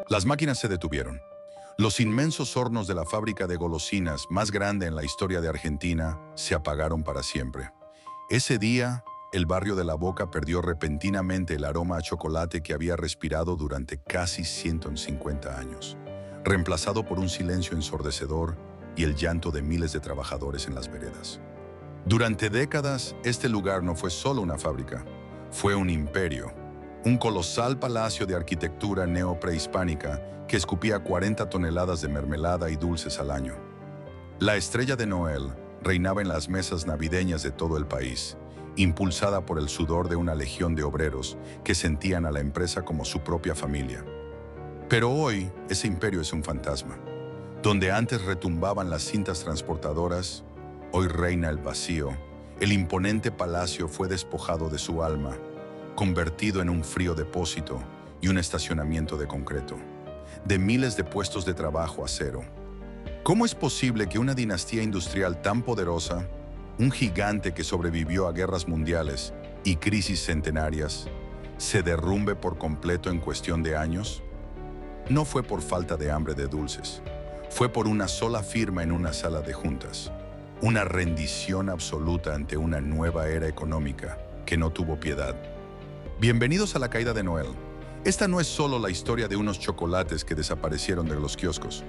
Las máquinas se detuvieron. Los inmensos hornos de la fábrica de golosinas más grande en la historia de Argentina se apagaron para siempre. Ese día, el barrio de La Boca perdió repentinamente el aroma a chocolate que había respirado durante casi 150 años, reemplazado por un silencio ensordecedor y el llanto de miles de trabajadores en las veredas. Durante décadas, este lugar no fue solo una fábrica, fue un imperio, un colosal palacio de arquitectura neoprehispánica que escupía 40 toneladas de mermelada y dulces al año. La estrella de Noel reinaba en las mesas navideñas de todo el país, impulsada por el sudor de una legión de obreros que sentían a la empresa como su propia familia. Pero hoy, ese imperio es un fantasma. Donde antes retumbaban las cintas transportadoras, hoy reina el vacío. El imponente palacio fue despojado de su alma, convertido en un frío depósito y un estacionamiento de concreto, de miles de puestos de trabajo a cero. ¿Cómo es posible que una dinastía industrial tan poderosa, un gigante que sobrevivió a guerras mundiales y crisis centenarias, se derrumbe por completo en cuestión de años? No fue por falta de hambre de dulces, fue por una sola firma en una sala de juntas, una rendición absoluta ante una nueva era económica que no tuvo piedad. Bienvenidos a la caída de Noel. Esta no es solo la historia de unos chocolates que desaparecieron de los kioscos.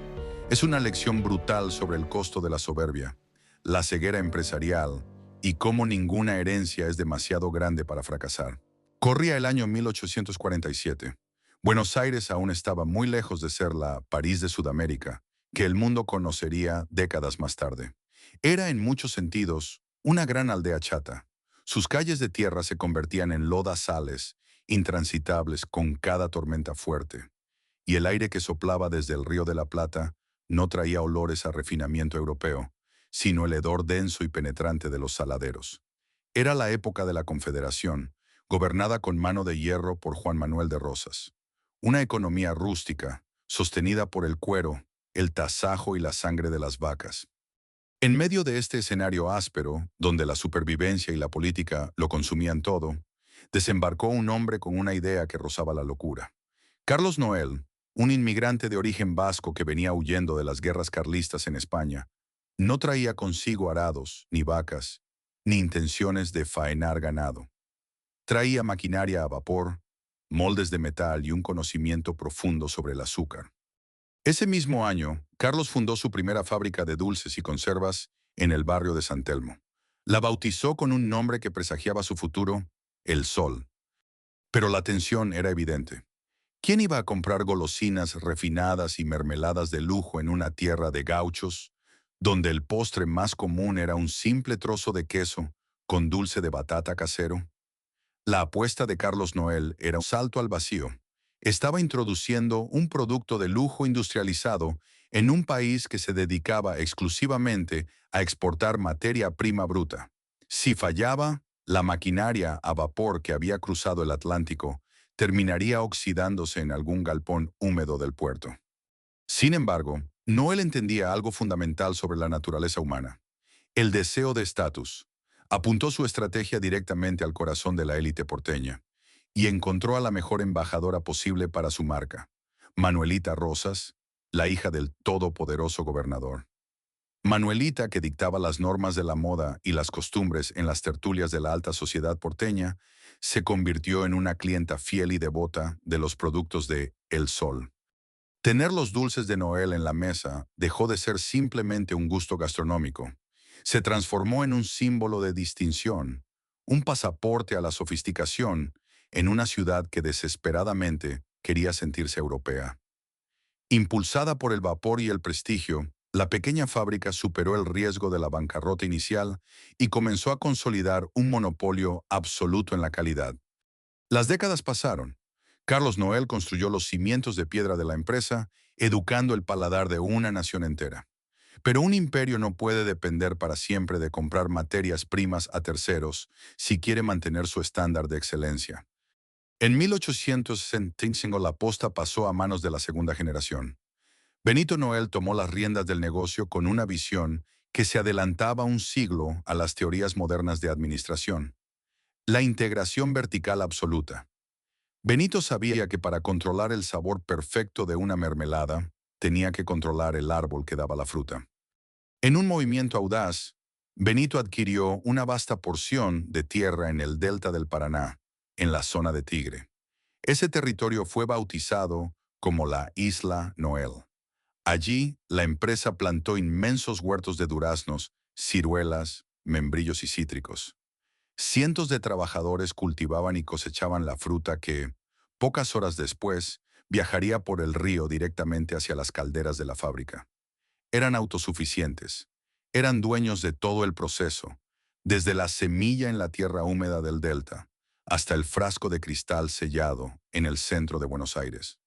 Es una lección brutal sobre el costo de la soberbia, la ceguera empresarial y cómo ninguna herencia es demasiado grande para fracasar. Corría el año 1847. Buenos Aires aún estaba muy lejos de ser la París de Sudamérica, que el mundo conocería décadas más tarde. Era en muchos sentidos una gran aldea chata. Sus calles de tierra se convertían en lodazales, intransitables con cada tormenta fuerte, y el aire que soplaba desde el Río de la Plata no traía olores a refinamiento europeo, sino el hedor denso y penetrante de los saladeros. Era la época de la Confederación, gobernada con mano de hierro por Juan Manuel de Rosas. Una economía rústica, sostenida por el cuero, el tasajo y la sangre de las vacas. En medio de este escenario áspero, donde la supervivencia y la política lo consumían todo, desembarcó un hombre con una idea que rozaba la locura. Carlos Noel, un inmigrante de origen vasco que venía huyendo de las guerras carlistas en España, no traía consigo arados, ni vacas, ni intenciones de faenar ganado. Traía maquinaria a vapor, moldes de metal y un conocimiento profundo sobre el azúcar. Ese mismo año, Carlos fundó su primera fábrica de dulces y conservas en el barrio de San Telmo. La bautizó con un nombre que presagiaba su futuro, El Sol. Pero la tensión era evidente. ¿Quién iba a comprar golosinas refinadas y mermeladas de lujo en una tierra de gauchos, donde el postre más común era un simple trozo de queso con dulce de batata casero? La apuesta de Carlos Noel era un salto al vacío. Estaba introduciendo un producto de lujo industrializado en un país que se dedicaba exclusivamente a exportar materia prima bruta. Si fallaba, la maquinaria a vapor que había cruzado el Atlántico terminaría oxidándose en algún galpón húmedo del puerto. Sin embargo, Noel entendía algo fundamental sobre la naturaleza humana: el deseo de estatus. Apuntó su estrategia directamente al corazón de la élite porteña y encontró a la mejor embajadora posible para su marca, Manuelita Rosas, la hija del todopoderoso gobernador. Manuelita, que dictaba las normas de la moda y las costumbres en las tertulias de la alta sociedad porteña, se convirtió en una clienta fiel y devota de los productos de El Sol. Tener los dulces de Noel en la mesa dejó de ser simplemente un gusto gastronómico. Se transformó en un símbolo de distinción, un pasaporte a la sofisticación en una ciudad que desesperadamente quería sentirse europea. Impulsada por el vapor y el prestigio, la pequeña fábrica superó el riesgo de la bancarrota inicial y comenzó a consolidar un monopolio absoluto en la calidad. Las décadas pasaron. Carlos Noel construyó los cimientos de piedra de la empresa, educando el paladar de una nación entera. Pero un imperio no puede depender para siempre de comprar materias primas a terceros si quiere mantener su estándar de excelencia. En 1865 la posta pasó a manos de la segunda generación. Benito Noel tomó las riendas del negocio con una visión que se adelantaba un siglo a las teorías modernas de administración: la integración vertical absoluta. Benito sabía que para controlar el sabor perfecto de una mermelada, tenía que controlar el árbol que daba la fruta. En un movimiento audaz, Benito adquirió una vasta porción de tierra en el delta del Paraná, en la zona de Tigre. Ese territorio fue bautizado como la Isla Noel. Allí, la empresa plantó inmensos huertos de duraznos, ciruelas, membrillos y cítricos. Cientos de trabajadores cultivaban y cosechaban la fruta que, pocas horas después, viajaría por el río directamente hacia las calderas de la fábrica. Eran autosuficientes. Eran dueños de todo el proceso, desde la semilla en la tierra húmeda del delta hasta el frasco de cristal sellado en el centro de Buenos Aires.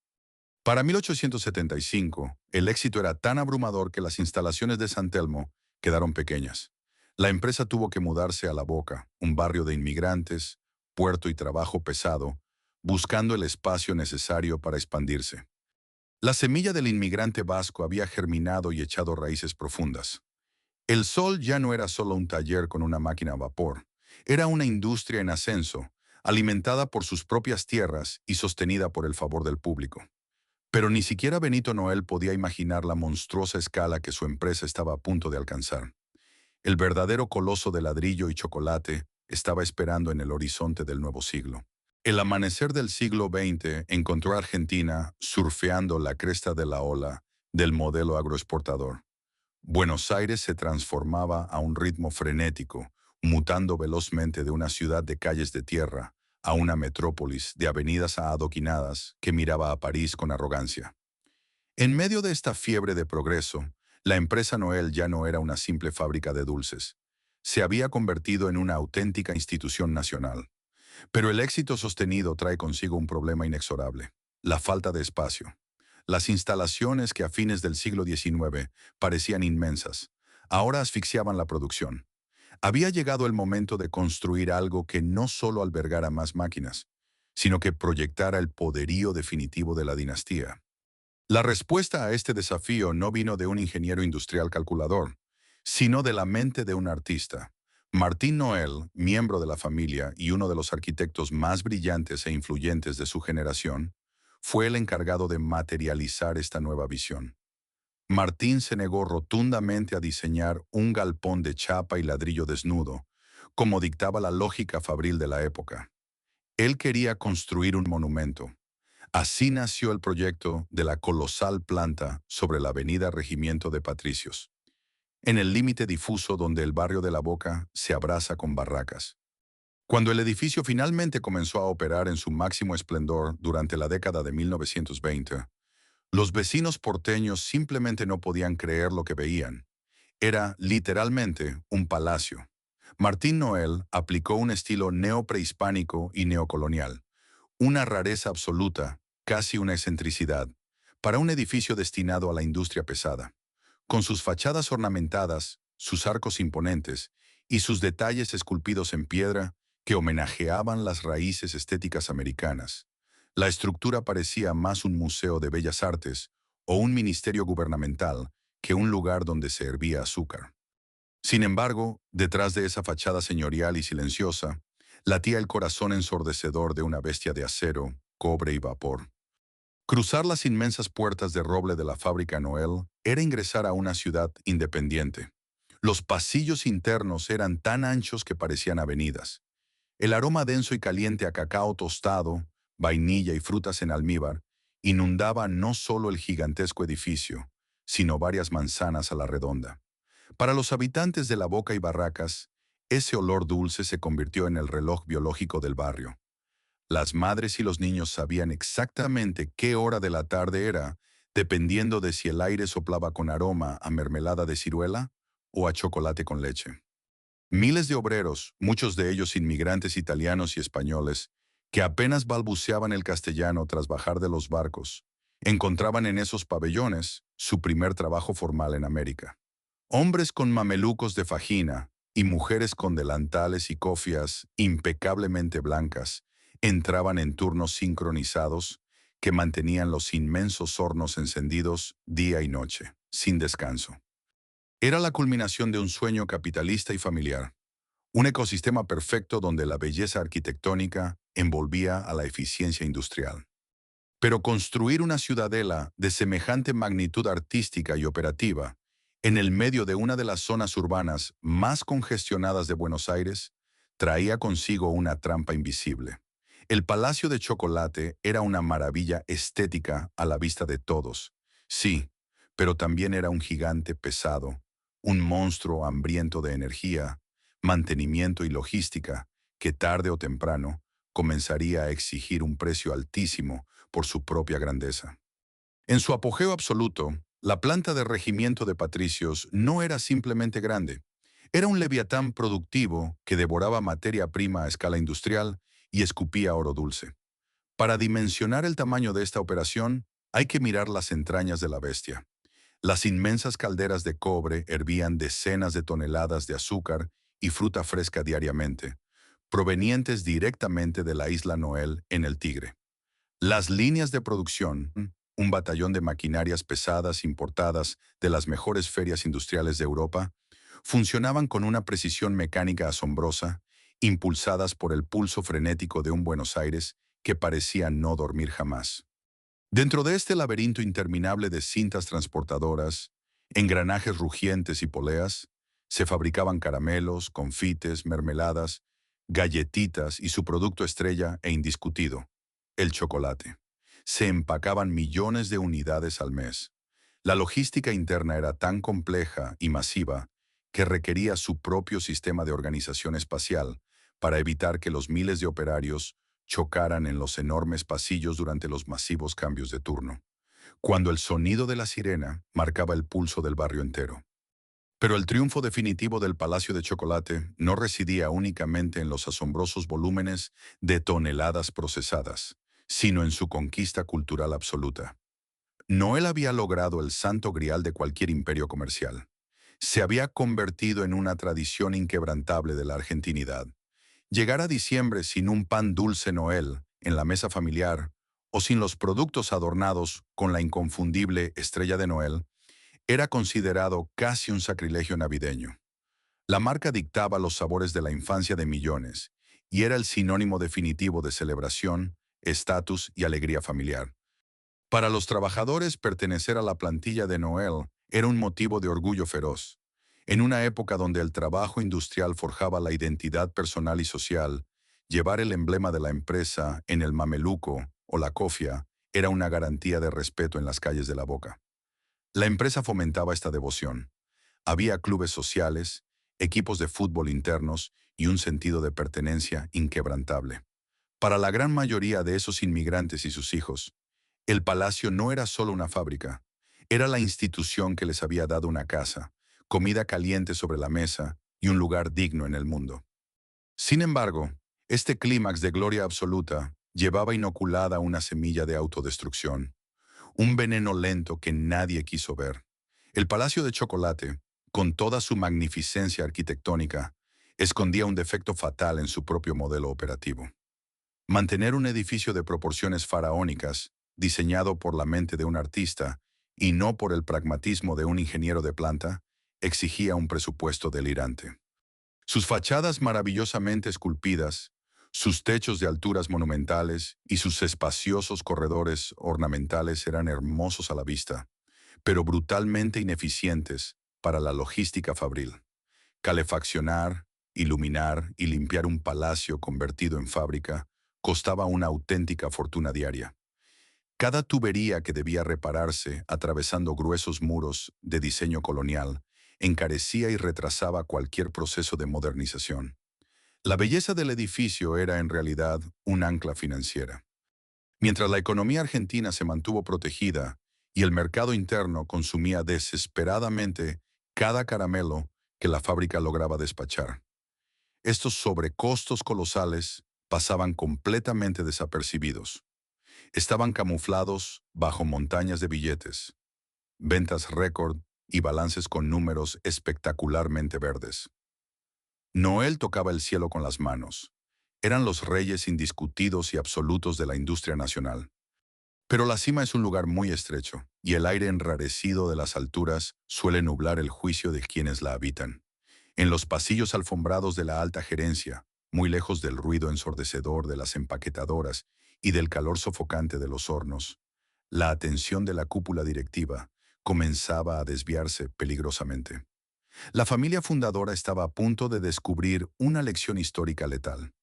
Para 1875, el éxito era tan abrumador que las instalaciones de San Telmo quedaron pequeñas. La empresa tuvo que mudarse a La Boca, un barrio de inmigrantes, puerto y trabajo pesado, buscando el espacio necesario para expandirse. La semilla del inmigrante vasco había germinado y echado raíces profundas. El Sol ya no era solo un taller con una máquina a vapor, era una industria en ascenso, alimentada por sus propias tierras y sostenida por el favor del público. Pero ni siquiera Benito Noel podía imaginar la monstruosa escala que su empresa estaba a punto de alcanzar. El verdadero coloso de ladrillo y chocolate estaba esperando en el horizonte del nuevo siglo. El amanecer del siglo XX encontró a Argentina surfeando la cresta de la ola del modelo agroexportador. Buenos Aires se transformaba a un ritmo frenético, mutando velozmente de una ciudad de calles de tierra a una metrópolis de avenidas adoquinadas que miraba a París con arrogancia. En medio de esta fiebre de progreso, la empresa Noel ya no era una simple fábrica de dulces. Se había convertido en una auténtica institución nacional. Pero el éxito sostenido trae consigo un problema inexorable: la falta de espacio. Las instalaciones que a fines del siglo XIX parecían inmensas, ahora asfixiaban la producción. Había llegado el momento de construir algo que no solo albergara más máquinas, sino que proyectara el poderío definitivo de la dinastía. La respuesta a este desafío no vino de un ingeniero industrial calculador, sino de la mente de un artista. Martín Noel, miembro de la familia y uno de los arquitectos más brillantes e influyentes de su generación, fue el encargado de materializar esta nueva visión. Martín se negó rotundamente a diseñar un galpón de chapa y ladrillo desnudo, como dictaba la lógica fabril de la época. Él quería construir un monumento. Así nació el proyecto de la colosal planta sobre la avenida Regimiento de Patricios, en el límite difuso donde el barrio de La Boca se abraza con Barracas. Cuando el edificio finalmente comenzó a operar en su máximo esplendor durante la década de 1920, los vecinos porteños simplemente no podían creer lo que veían. Era literalmente un palacio. Martín Noel aplicó un estilo neoprehispánico y neocolonial, una rareza absoluta, casi una excentricidad, para un edificio destinado a la industria pesada. Con sus fachadas ornamentadas, sus arcos imponentes y sus detalles esculpidos en piedra que homenajeaban las raíces estéticas americanas, la estructura parecía más un museo de bellas artes o un ministerio gubernamental que un lugar donde se hervía azúcar. Sin embargo, detrás de esa fachada señorial y silenciosa, latía el corazón ensordecedor de una bestia de acero, cobre y vapor. Cruzar las inmensas puertas de roble de la fábrica Noel era ingresar a una ciudad independiente. Los pasillos internos eran tan anchos que parecían avenidas. El aroma denso y caliente a cacao tostado, vainilla y frutas en almíbar inundaba no solo el gigantesco edificio, sino varias manzanas a la redonda. Para los habitantes de La Boca y Barracas, ese olor dulce se convirtió en el reloj biológico del barrio. Las madres y los niños sabían exactamente qué hora de la tarde era, dependiendo de si el aire soplaba con aroma a mermelada de ciruela o a chocolate con leche. Miles de obreros, muchos de ellos inmigrantes italianos y españoles, que apenas balbuceaban el castellano tras bajar de los barcos, encontraban en esos pabellones su primer trabajo formal en América. Hombres con mamelucos de fajina y mujeres con delantales y cofias impecablemente blancas entraban en turnos sincronizados que mantenían los inmensos hornos encendidos día y noche, sin descanso. Era la culminación de un sueño capitalista y familiar, un ecosistema perfecto donde la belleza arquitectónica envolvía a la eficiencia industrial. Pero construir una ciudadela de semejante magnitud artística y operativa en el medio de una de las zonas urbanas más congestionadas de Buenos Aires traía consigo una trampa invisible. El Palacio de Chocolate era una maravilla estética a la vista de todos, sí, pero también era un gigante pesado, un monstruo hambriento de energía, mantenimiento y logística que tarde o temprano comenzaría a exigir un precio altísimo por su propia grandeza. En su apogeo absoluto, la planta de regimiento de patricios no era simplemente grande. Era un leviatán productivo que devoraba materia prima a escala industrial y escupía oro dulce. Para dimensionar el tamaño de esta operación, hay que mirar las entrañas de la bestia. Las inmensas calderas de cobre hervían decenas de toneladas de azúcar y fruta fresca diariamente, provenientes directamente de la isla Noel en el Tigre. Las líneas de producción, un batallón de maquinarias pesadas importadas de las mejores ferias industriales de Europa, funcionaban con una precisión mecánica asombrosa, impulsadas por el pulso frenético de un Buenos Aires que parecía no dormir jamás. Dentro de este laberinto interminable de cintas transportadoras, engranajes rugientes y poleas, se fabricaban caramelos, confites, mermeladas, galletitas y su producto estrella e indiscutido, el chocolate. Se empacaban millones de unidades al mes. La logística interna era tan compleja y masiva que requería su propio sistema de organización espacial para evitar que los miles de operarios chocaran en los enormes pasillos durante los masivos cambios de turno, cuando el sonido de la sirena marcaba el pulso del barrio entero. Pero el triunfo definitivo del Palacio de Chocolate no residía únicamente en los asombrosos volúmenes de toneladas procesadas, sino en su conquista cultural absoluta. Noel había logrado el santo grial de cualquier imperio comercial. Se había convertido en una tradición inquebrantable de la argentinidad. Llegar a diciembre sin un pan dulce Noel en la mesa familiar o sin los productos adornados con la inconfundible estrella de Noel era considerado casi un sacrilegio navideño. La marca dictaba los sabores de la infancia de millones y era el sinónimo definitivo de celebración, estatus y alegría familiar. Para los trabajadores, pertenecer a la plantilla de Noel era un motivo de orgullo feroz. En una época donde el trabajo industrial forjaba la identidad personal y social, llevar el emblema de la empresa en el mameluco o la cofia era una garantía de respeto en las calles de la Boca. La empresa fomentaba esta devoción. Había clubes sociales, equipos de fútbol internos y un sentido de pertenencia inquebrantable. Para la gran mayoría de esos inmigrantes y sus hijos, el palacio no era solo una fábrica, era la institución que les había dado una casa, comida caliente sobre la mesa y un lugar digno en el mundo. Sin embargo, este clímax de gloria absoluta llevaba inoculada una semilla de autodestrucción, un veneno lento que nadie quiso ver. El Palacio de Chocolate, con toda su magnificencia arquitectónica, escondía un defecto fatal en su propio modelo operativo. Mantener un edificio de proporciones faraónicas, diseñado por la mente de un artista y no por el pragmatismo de un ingeniero de planta, exigía un presupuesto delirante. Sus fachadas maravillosamente esculpidas, sus techos de alturas monumentales y sus espaciosos corredores ornamentales eran hermosos a la vista, pero brutalmente ineficientes para la logística fabril. Calefaccionar, iluminar y limpiar un palacio convertido en fábrica costaba una auténtica fortuna diaria. Cada tubería que debía repararse atravesando gruesos muros de diseño colonial encarecía y retrasaba cualquier proceso de modernización. La belleza del edificio era en realidad un ancla financiera. Mientras la economía argentina se mantuvo protegida y el mercado interno consumía desesperadamente cada caramelo que la fábrica lograba despachar, estos sobrecostos colosales pasaban completamente desapercibidos. Estaban camuflados bajo montañas de billetes, ventas récord y balances con números espectacularmente verdes. Noel tocaba el cielo con las manos. Eran los reyes indiscutidos y absolutos de la industria nacional. Pero la cima es un lugar muy estrecho, y el aire enrarecido de las alturas suele nublar el juicio de quienes la habitan. En los pasillos alfombrados de la alta gerencia, muy lejos del ruido ensordecedor de las empaquetadoras y del calor sofocante de los hornos. La atención de la cúpula directiva comenzaba a desviarse peligrosamente. La familia fundadora estaba a punto de descubrir una lección histórica letal.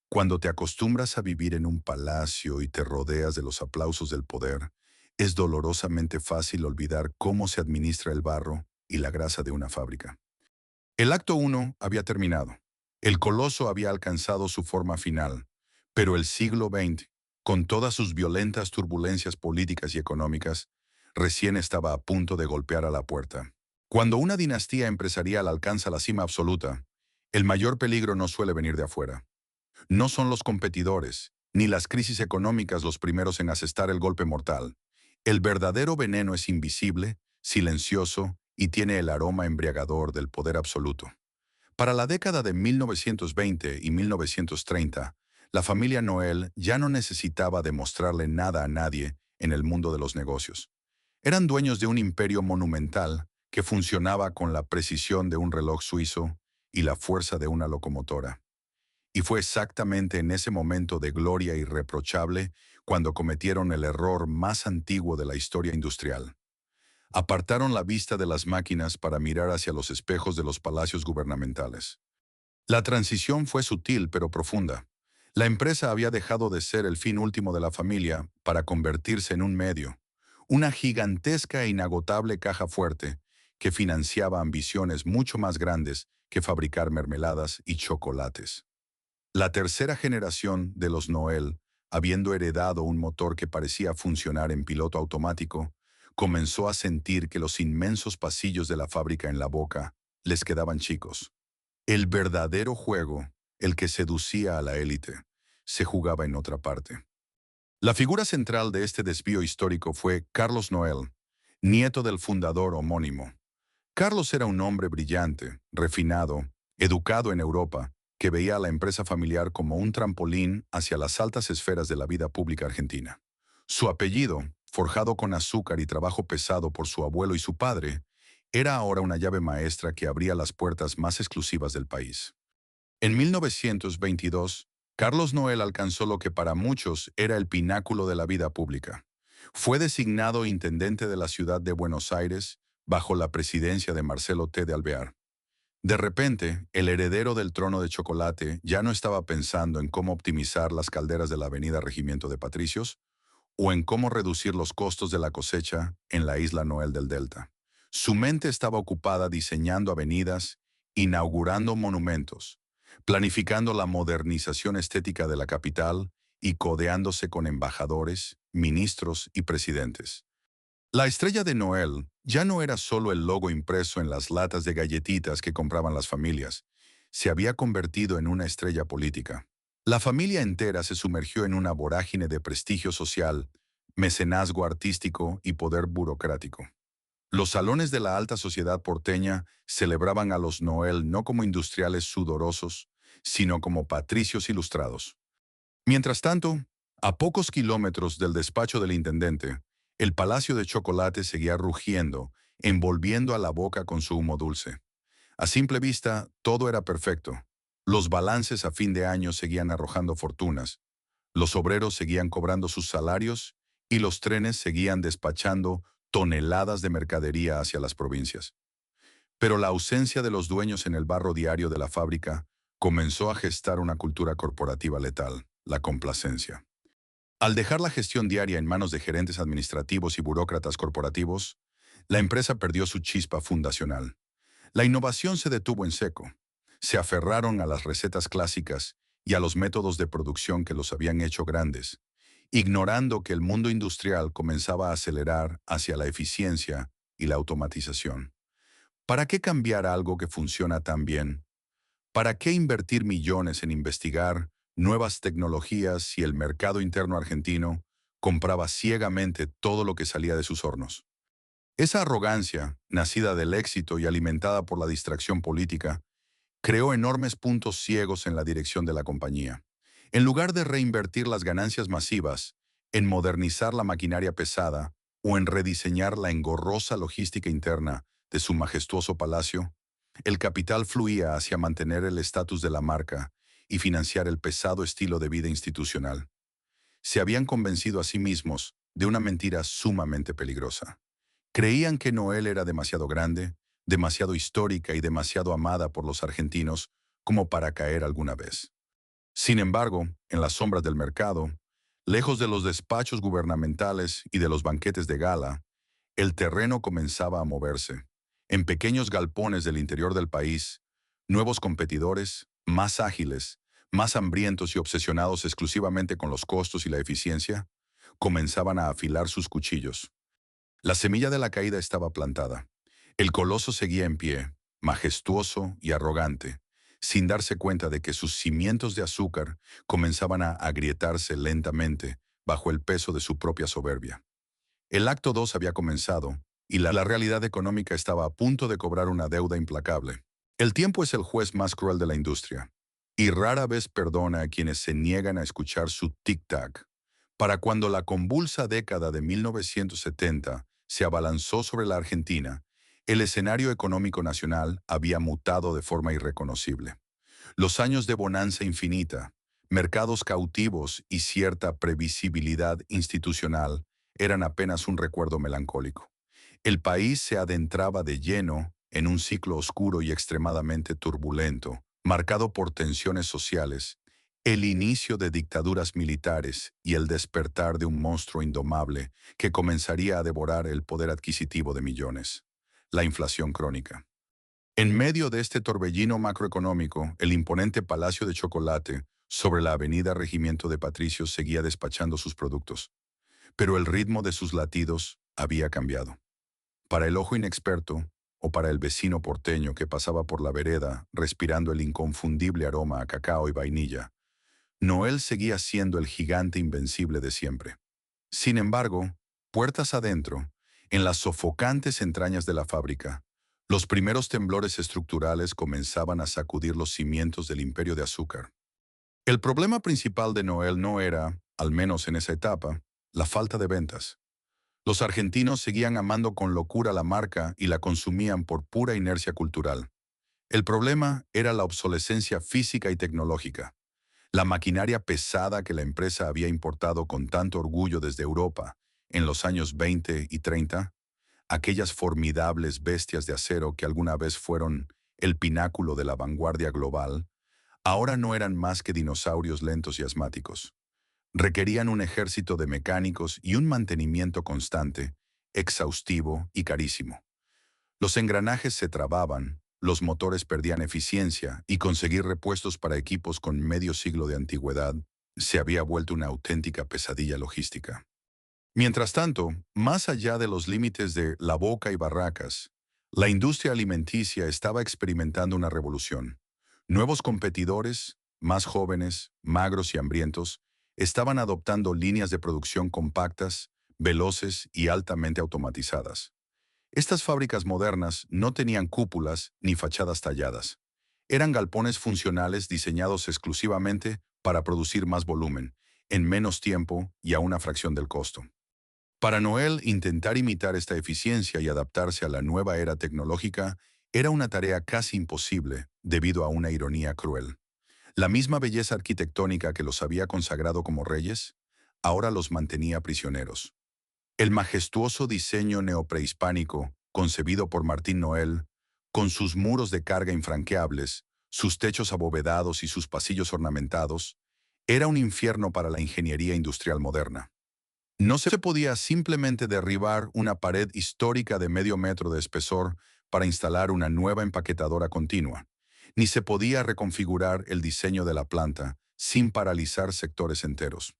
Cuando te acostumbras a vivir en un palacio y te rodeas de los aplausos del poder, es dolorosamente fácil olvidar cómo se administra el barro y la grasa de una fábrica. El acto 1 había terminado. El coloso había alcanzado su forma final, pero el siglo XX, con todas sus violentas turbulencias políticas y económicas, recién estaba a punto de golpear a la puerta. Cuando una dinastía empresarial alcanza la cima absoluta, el mayor peligro no suele venir de afuera. No son los competidores, ni las crisis económicas los primeros en asestar el golpe mortal. El verdadero veneno es invisible, silencioso y tiene el aroma embriagador del poder absoluto. Para la década de 1920 y 1930, la familia Noel ya no necesitaba demostrarle nada a nadie en el mundo de los negocios. Eran dueños de un imperio monumental que funcionaba con la precisión de un reloj suizo y la fuerza de una locomotora. Y fue exactamente en ese momento de gloria irreprochable cuando cometieron el error más antiguo de la historia industrial. Apartaron la vista de las máquinas para mirar hacia los espejos de los palacios gubernamentales. La transición fue sutil pero profunda. La empresa había dejado de ser el fin último de la familia para convertirse en un medio, una gigantesca e inagotable caja fuerte que financiaba ambiciones mucho más grandes que fabricar mermeladas y chocolates. La tercera generación de los Noel, habiendo heredado un motor que parecía funcionar en piloto automático, comenzó a sentir que los inmensos pasillos de la fábrica en la boca les quedaban chicos. El verdadero juego, el que seducía a la élite, se jugaba en otra parte. La figura central de este desvío histórico fue Carlos Noel, nieto del fundador homónimo. Carlos era un hombre brillante, refinado, educado en Europa, que veía a la empresa familiar como un trampolín hacia las altas esferas de la vida pública argentina. Su apellido, forjado con azúcar y trabajo pesado por su abuelo y su padre, era ahora una llave maestra que abría las puertas más exclusivas del país. En 1922, Carlos Noel alcanzó lo que para muchos era el pináculo de la vida pública. Fue designado intendente de la ciudad de Buenos Aires bajo la presidencia de Marcelo T. de Alvear. De repente, el heredero del trono de chocolate ya no estaba pensando en cómo optimizar las calderas de la avenida Regimiento de Patricios o en cómo reducir los costos de la cosecha en la isla Noel del Delta. Su mente estaba ocupada diseñando avenidas, inaugurando monumentos, planificando la modernización estética de la capital y codeándose con embajadores, ministros y presidentes. La estrella de Noel ya no era solo el logo impreso en las latas de galletitas que compraban las familias, se había convertido en una estrella política. La familia entera se sumergió en una vorágine de prestigio social, mecenazgo artístico y poder burocrático. Los salones de la alta sociedad porteña celebraban a los Noel no como industriales sudorosos, sino como patricios ilustrados. Mientras tanto, a pocos kilómetros del despacho del intendente, el palacio de chocolate seguía rugiendo, envolviendo a la boca con su humo dulce. A simple vista, todo era perfecto. Los balances a fin de año seguían arrojando fortunas, los obreros seguían cobrando sus salarios y los trenes seguían despachando toneladas de mercadería hacia las provincias. Pero la ausencia de los dueños en el barro diario de la fábrica comenzó a gestar una cultura corporativa letal, la complacencia. Al dejar la gestión diaria en manos de gerentes administrativos y burócratas corporativos, la empresa perdió su chispa fundacional. La innovación se detuvo en seco. Se aferraron a las recetas clásicas y a los métodos de producción que los habían hecho grandes, ignorando que el mundo industrial comenzaba a acelerar hacia la eficiencia y la automatización. ¿Para qué cambiar algo que funciona tan bien? ¿Para qué invertir millones en investigar nuevas tecnologías si el mercado interno argentino compraba ciegamente todo lo que salía de sus hornos? Esa arrogancia, nacida del éxito y alimentada por la distracción política, creó enormes puntos ciegos en la dirección de la compañía. En lugar de reinvertir las ganancias masivas en modernizar la maquinaria pesada o en rediseñar la engorrosa logística interna de su majestuoso palacio, el capital fluía hacia mantener el estatus de la marca y financiar el pesado estilo de vida institucional. Se habían convencido a sí mismos de una mentira sumamente peligrosa. Creían que Noel era demasiado grande, demasiado histórica y demasiado amada por los argentinos como para caer alguna vez. Sin embargo, en las sombras del mercado, lejos de los despachos gubernamentales y de los banquetes de gala, el terreno comenzaba a moverse. En pequeños galpones del interior del país, nuevos competidores, más ágiles, más hambrientos y obsesionados exclusivamente con los costos y la eficiencia, comenzaban a afilar sus cuchillos. La semilla de la caída estaba plantada. El coloso seguía en pie, majestuoso y arrogante, sin darse cuenta de que sus cimientos de azúcar comenzaban a agrietarse lentamente bajo el peso de su propia soberbia. El acto 2 había comenzado, y la realidad económica estaba a punto de cobrar una deuda implacable. El tiempo es el juez más cruel de la industria, y rara vez perdona a quienes se niegan a escuchar su tic-tac. Para cuando la convulsa década de 1970 se abalanzó sobre la Argentina, el escenario económico nacional había mutado de forma irreconocible. Los años de bonanza infinita, mercados cautivos y cierta previsibilidad institucional eran apenas un recuerdo melancólico. El país se adentraba de lleno en un ciclo oscuro y extremadamente turbulento, marcado por tensiones sociales, el inicio de dictaduras militares y el despertar de un monstruo indomable que comenzaría a devorar el poder adquisitivo de millones: la inflación crónica. En medio de este torbellino macroeconómico, el imponente Palacio de Chocolate sobre la avenida Regimiento de Patricios seguía despachando sus productos, pero el ritmo de sus latidos había cambiado. Para el ojo inexperto, o para el vecino porteño que pasaba por la vereda respirando el inconfundible aroma a cacao y vainilla, Noel seguía siendo el gigante invencible de siempre. Sin embargo, puertas adentro, en las sofocantes entrañas de la fábrica, los primeros temblores estructurales comenzaban a sacudir los cimientos del imperio de azúcar. El problema principal de Noel no era, al menos en esa etapa, la falta de ventas. Los argentinos seguían amando con locura la marca y la consumían por pura inercia cultural. El problema era la obsolescencia física y tecnológica. La maquinaria pesada que la empresa había importado con tanto orgullo desde Europa en los años 20 y 30, aquellas formidables bestias de acero que alguna vez fueron el pináculo de la vanguardia global, ahora no eran más que dinosaurios lentos y asmáticos. Requerían un ejército de mecánicos y un mantenimiento constante, exhaustivo y carísimo. Los engranajes se trababan, los motores perdían eficiencia y conseguir repuestos para equipos con medio siglo de antigüedad se había vuelto una auténtica pesadilla logística. Mientras tanto, más allá de los límites de La Boca y Barracas, la industria alimenticia estaba experimentando una revolución. Nuevos competidores, más jóvenes, magros y hambrientos, estaban adoptando líneas de producción compactas, veloces y altamente automatizadas. Estas fábricas modernas no tenían cúpulas ni fachadas talladas. Eran galpones funcionales diseñados exclusivamente para producir más volumen, en menos tiempo y a una fracción del costo. Para Noel, intentar imitar esta eficiencia y adaptarse a la nueva era tecnológica era una tarea casi imposible debido a una ironía cruel. La misma belleza arquitectónica que los había consagrado como reyes, ahora los mantenía prisioneros. El majestuoso diseño neoprehispánico, concebido por Martín Noel, con sus muros de carga infranqueables, sus techos abovedados y sus pasillos ornamentados, era un infierno para la ingeniería industrial moderna. No se podía simplemente derribar una pared histórica de medio metro de espesor para instalar una nueva empaquetadora continua, ni se podía reconfigurar el diseño de la planta sin paralizar sectores enteros.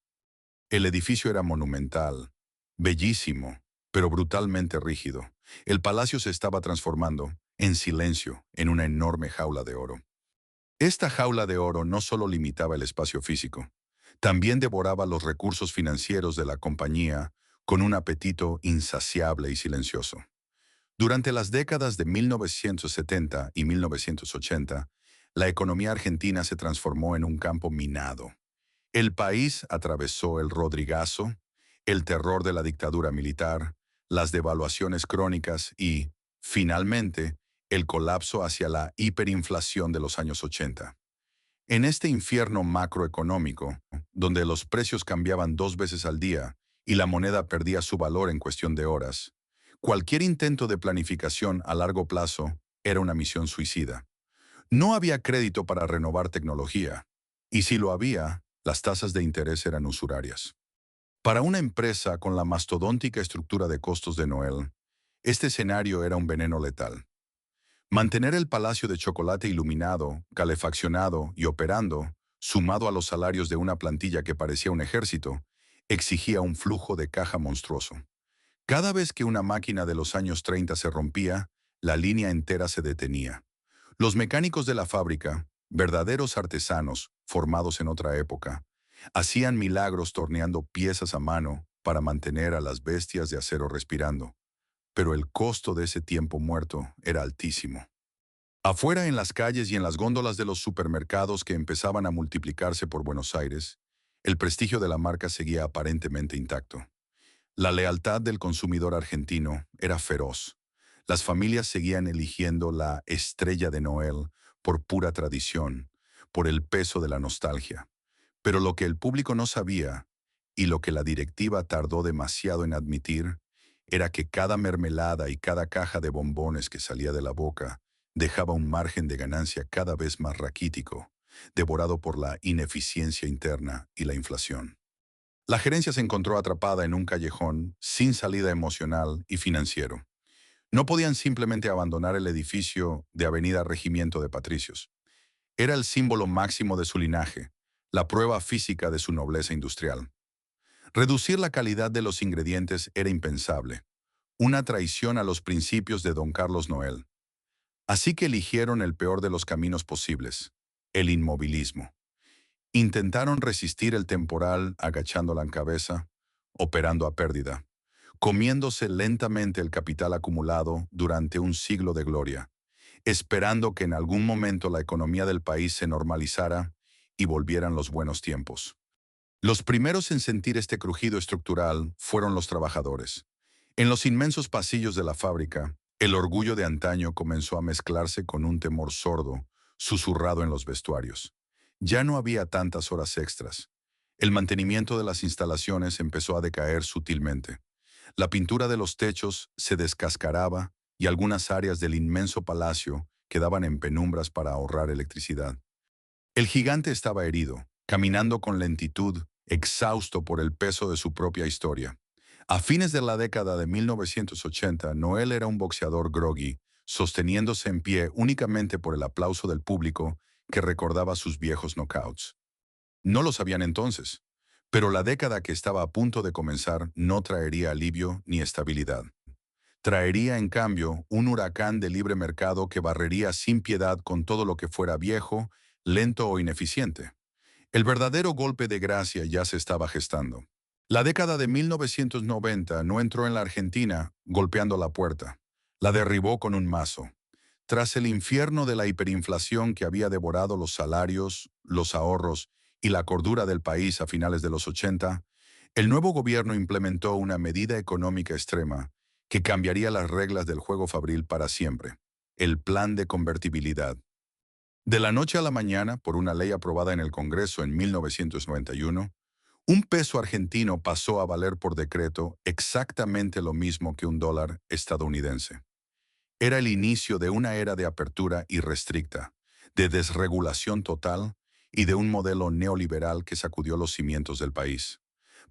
El edificio era monumental, bellísimo, pero brutalmente rígido. El palacio se estaba transformando, en silencio, en una enorme jaula de oro. Esta jaula de oro no solo limitaba el espacio físico, también devoraba los recursos financieros de la compañía con un apetito insaciable y silencioso. Durante las décadas de 1970 y 1980, la economía argentina se transformó en un campo minado. El país atravesó el Rodrigazo, el terror de la dictadura militar, las devaluaciones crónicas y, finalmente, el colapso hacia la hiperinflación de los años 80. En este infierno macroeconómico, donde los precios cambiaban 2 veces al día y la moneda perdía su valor en cuestión de horas, cualquier intento de planificación a largo plazo era una misión suicida. No había crédito para renovar tecnología, y si lo había, las tasas de interés eran usurarias. Para una empresa con la mastodóntica estructura de costos de Noel, este escenario era un veneno letal. Mantener el palacio de chocolate iluminado, calefaccionado y operando, sumado a los salarios de una plantilla que parecía un ejército, exigía un flujo de caja monstruoso. Cada vez que una máquina de los años 30 se rompía, la línea entera se detenía. Los mecánicos de la fábrica, verdaderos artesanos formados en otra época, hacían milagros torneando piezas a mano para mantener a las bestias de acero respirando. Pero el costo de ese tiempo muerto era altísimo. Afuera, en las calles y en las góndolas de los supermercados que empezaban a multiplicarse por Buenos Aires, el prestigio de la marca seguía aparentemente intacto. La lealtad del consumidor argentino era feroz. Las familias seguían eligiendo la estrella de Noel por pura tradición, por el peso de la nostalgia. Pero lo que el público no sabía, y lo que la directiva tardó demasiado en admitir, era que cada mermelada y cada caja de bombones que salía de la boca dejaba un margen de ganancia cada vez más raquítico, devorado por la ineficiencia interna y la inflación. La gerencia se encontró atrapada en un callejón sin salida emocional y financiero. No podían simplemente abandonar el edificio de Avenida Regimiento de Patricios. Era el símbolo máximo de su linaje, la prueba física de su nobleza industrial. Reducir la calidad de los ingredientes era impensable, una traición a los principios de don Carlos Noel. Así que eligieron el peor de los caminos posibles, el inmovilismo. Intentaron resistir el temporal agachando la cabeza, operando a pérdida, comiéndose lentamente el capital acumulado durante un siglo de gloria, esperando que en algún momento la economía del país se normalizara y volvieran los buenos tiempos. Los primeros en sentir este crujido estructural fueron los trabajadores. En los inmensos pasillos de la fábrica, el orgullo de antaño comenzó a mezclarse con un temor sordo, susurrado en los vestuarios. Ya no había tantas horas extras. El mantenimiento de las instalaciones empezó a decaer sutilmente. La pintura de los techos se descascaraba y algunas áreas del inmenso palacio quedaban en penumbras para ahorrar electricidad. El gigante estaba herido, caminando con lentitud, exhausto por el peso de su propia historia. A fines de la década de 1980, Noel era un boxeador groggy, sosteniéndose en pie únicamente por el aplauso del público que recordaba sus viejos knockouts. No lo sabían entonces, pero la década que estaba a punto de comenzar no traería alivio ni estabilidad. Traería, en cambio, un huracán de libre mercado que barrería sin piedad con todo lo que fuera viejo, lento o ineficiente. El verdadero golpe de gracia ya se estaba gestando. La década de 1990 no entró en la Argentina golpeando la puerta. La derribó con un mazo. Tras el infierno de la hiperinflación que había devorado los salarios, los ahorros y la cordura del país a finales de los 80, el nuevo gobierno implementó una medida económica extrema que cambiaría las reglas del juego fabril para siempre: el plan de convertibilidad. De la noche a la mañana, por una ley aprobada en el Congreso en 1991, un peso argentino pasó a valer por decreto exactamente lo mismo que un dólar estadounidense. Era el inicio de una era de apertura irrestricta, de desregulación total y de un modelo neoliberal que sacudió los cimientos del país.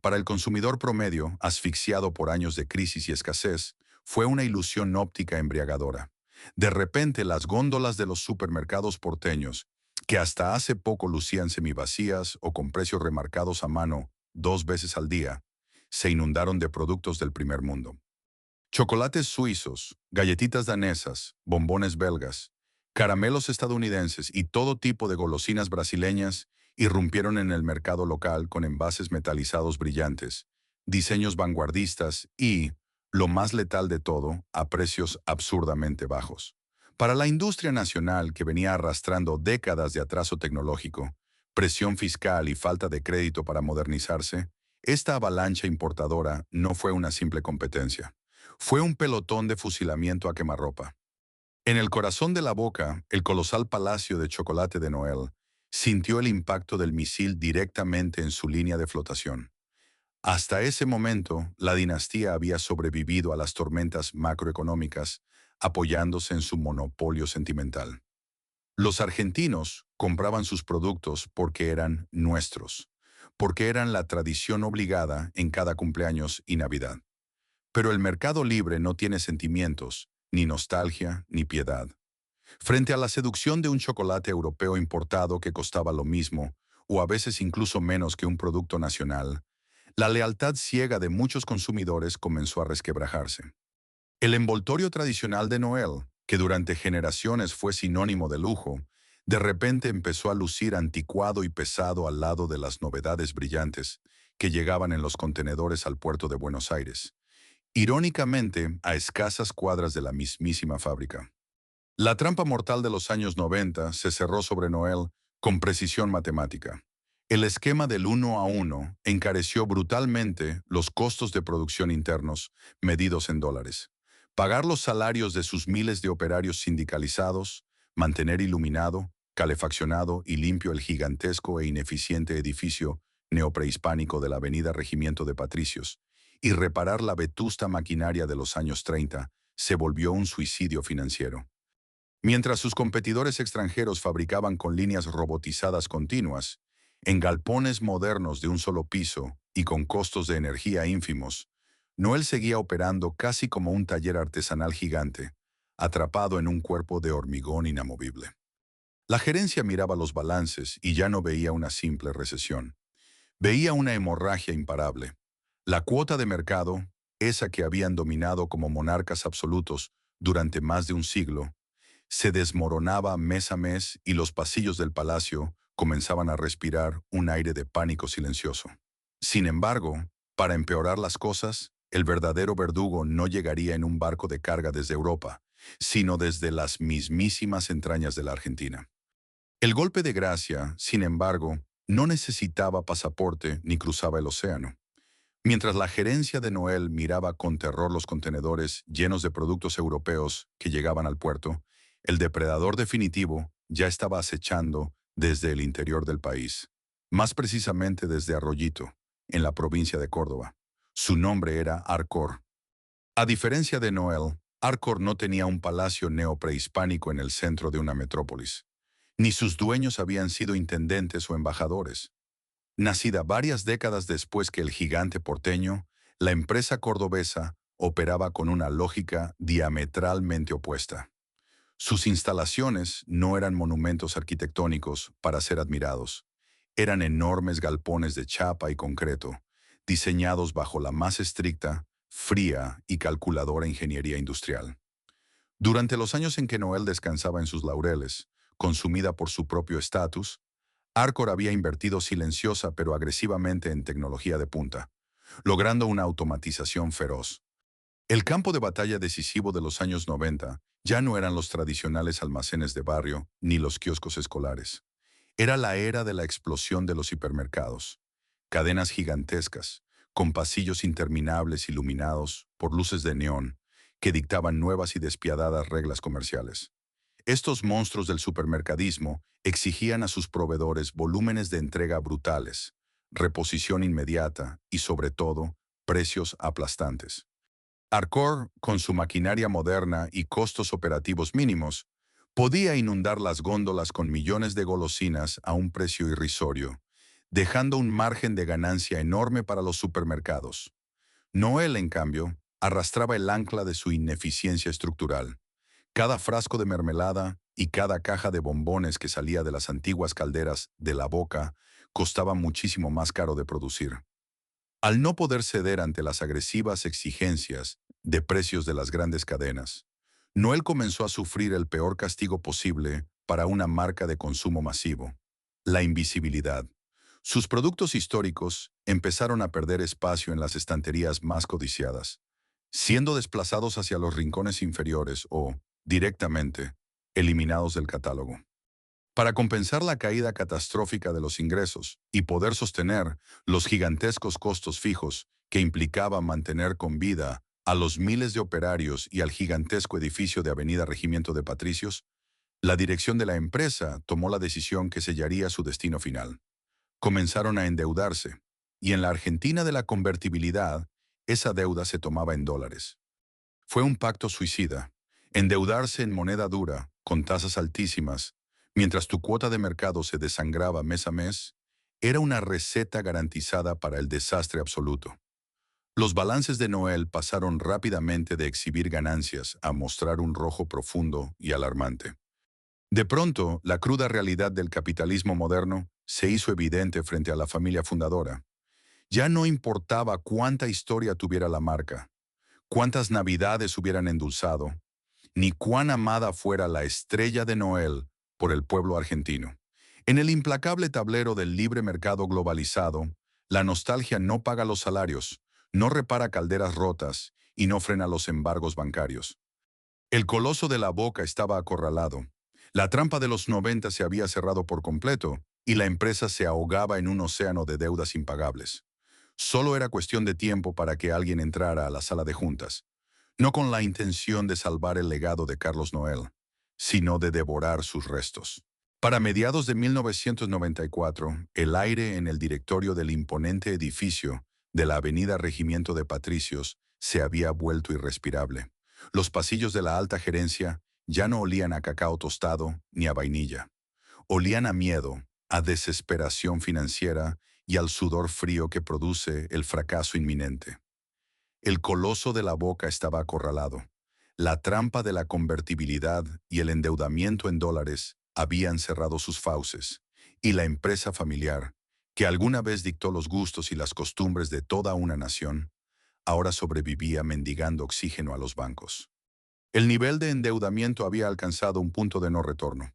Para el consumidor promedio, asfixiado por años de crisis y escasez, fue una ilusión óptica embriagadora. De repente, las góndolas de los supermercados porteños, que hasta hace poco lucían semivacías o con precios remarcados a mano 2 veces al día, se inundaron de productos del primer mundo. Chocolates suizos, galletitas danesas, bombones belgas, caramelos estadounidenses y todo tipo de golosinas brasileñas irrumpieron en el mercado local con envases metalizados brillantes, diseños vanguardistas y, lo más letal de todo, a precios absurdamente bajos. Para la industria nacional, que venía arrastrando décadas de atraso tecnológico, presión fiscal y falta de crédito para modernizarse, esta avalancha importadora no fue una simple competencia. Fue un pelotón de fusilamiento a quemarropa. En el corazón de la boca, el colosal palacio de chocolate de Noel sintió el impacto del misil directamente en su línea de flotación. Hasta ese momento, la dinastía había sobrevivido a las tormentas macroeconómicas, apoyándose en su monopolio sentimental. Los argentinos compraban sus productos porque eran nuestros, porque eran la tradición obligada en cada cumpleaños y Navidad. Pero el mercado libre no tiene sentimientos, ni nostalgia, ni piedad. Frente a la seducción de un chocolate europeo importado que costaba lo mismo, o a veces incluso menos que un producto nacional, la lealtad ciega de muchos consumidores comenzó a resquebrajarse. El envoltorio tradicional de Noel, que durante generaciones fue sinónimo de lujo, de repente empezó a lucir anticuado y pesado al lado de las novedades brillantes que llegaban en los contenedores al puerto de Buenos Aires, irónicamente a escasas cuadras de la mismísima fábrica. La trampa mortal de los años 90 se cerró sobre Noel con precisión matemática. El esquema del 1 a 1 encareció brutalmente los costos de producción internos, medidos en dólares. Pagar los salarios de sus miles de operarios sindicalizados, mantener iluminado, calefaccionado y limpio el gigantesco e ineficiente edificio neoprehispánico de la Avenida Regimiento de Patricios, y reparar la vetusta maquinaria de los años 30 se volvió un suicidio financiero. Mientras sus competidores extranjeros fabricaban con líneas robotizadas continuas, en galpones modernos de un solo piso y con costos de energía ínfimos, Noel seguía operando casi como un taller artesanal gigante, atrapado en un cuerpo de hormigón inamovible. La gerencia miraba los balances y ya no veía una simple recesión. Veía una hemorragia imparable. La cuota de mercado, esa que habían dominado como monarcas absolutos durante más de un siglo, se desmoronaba mes a mes y los pasillos del palacio comenzaban a respirar un aire de pánico silencioso. Sin embargo, para empeorar las cosas, el verdadero verdugo no llegaría en un barco de carga desde Europa, sino desde las mismísimas entrañas de la Argentina. El golpe de gracia, sin embargo, no necesitaba pasaporte ni cruzaba el océano. Mientras la gerencia de Noel miraba con terror los contenedores llenos de productos europeos que llegaban al puerto, el depredador definitivo ya estaba acechando desde el interior del país, más precisamente desde Arroyito, en la provincia de Córdoba. Su nombre era Arcor. A diferencia de Noel, Arcor no tenía un palacio neoprehispánico en el centro de una metrópolis, ni sus dueños habían sido intendentes o embajadores. Nacida varias décadas después que el gigante porteño, la empresa cordobesa operaba con una lógica diametralmente opuesta. Sus instalaciones no eran monumentos arquitectónicos para ser admirados. Eran enormes galpones de chapa y concreto, diseñados bajo la más estricta, fría y calculadora ingeniería industrial. Durante los años en que Noel descansaba en sus laureles, consumida por su propio estatus, Arcor había invertido silenciosa pero agresivamente en tecnología de punta, logrando una automatización feroz. El campo de batalla decisivo de los años 90 ya no eran los tradicionales almacenes de barrio ni los kioscos escolares. Era la era de la explosión de los hipermercados. Cadenas gigantescas, con pasillos interminables iluminados por luces de neón, que dictaban nuevas y despiadadas reglas comerciales. Estos monstruos del supermercadismo exigían a sus proveedores volúmenes de entrega brutales, reposición inmediata y, sobre todo, precios aplastantes. Arcor, con su maquinaria moderna y costos operativos mínimos, podía inundar las góndolas con millones de golosinas a un precio irrisorio, dejando un margen de ganancia enorme para los supermercados. Noel, en cambio, arrastraba el ancla de su ineficiencia estructural. Cada frasco de mermelada y cada caja de bombones que salía de las antiguas calderas de la Boca costaba muchísimo más caro de producir. Al no poder ceder ante las agresivas exigencias de precios de las grandes cadenas, Noel comenzó a sufrir el peor castigo posible para una marca de consumo masivo: la invisibilidad. Sus productos históricos empezaron a perder espacio en las estanterías más codiciadas, siendo desplazados hacia los rincones inferiores o, directamente, eliminados del catálogo. Para compensar la caída catastrófica de los ingresos y poder sostener los gigantescos costos fijos que implicaba mantener con vida a los miles de operarios y al gigantesco edificio de Avenida Regimiento de Patricios, La dirección de la empresa tomó la decisión que sellaría su destino final. Comenzaron a endeudarse, y en la Argentina de la convertibilidad, esa deuda se tomaba en dólares. Fue un pacto suicida. Endeudarse en moneda dura, con tasas altísimas, mientras tu cuota de mercado se desangraba mes a mes, era una receta garantizada para el desastre absoluto. Los balances de Noel pasaron rápidamente de exhibir ganancias a mostrar un rojo profundo y alarmante. De pronto, la cruda realidad del capitalismo moderno se hizo evidente frente a la familia fundadora. Ya no importaba cuánta historia tuviera la marca, cuántas navidades hubieran endulzado, ni cuán amada fuera la estrella de Noel por el pueblo argentino. En el implacable tablero del libre mercado globalizado, la nostalgia no paga los salarios, no repara calderas rotas y no frena los embargos bancarios. El coloso de la Boca estaba acorralado. La trampa de los 90 se había cerrado por completo y la empresa se ahogaba en un océano de deudas impagables. Solo era cuestión de tiempo para que alguien entrara a la sala de juntas, no con la intención de salvar el legado de Carlos Noel, sino de devorar sus restos. Para mediados de 1994, el aire en el directorio del imponente edificio de la Avenida Regimiento de Patricios se había vuelto irrespirable. Los pasillos de la alta gerencia ya no olían a cacao tostado ni a vainilla. Olían a miedo, a desesperación financiera y al sudor frío que produce el fracaso inminente. El coloso de la Boca estaba acorralado. La trampa de la convertibilidad y el endeudamiento en dólares habían cerrado sus fauces, y la empresa familiar, que alguna vez dictó los gustos y las costumbres de toda una nación, ahora sobrevivía mendigando oxígeno a los bancos. El nivel de endeudamiento había alcanzado un punto de no retorno.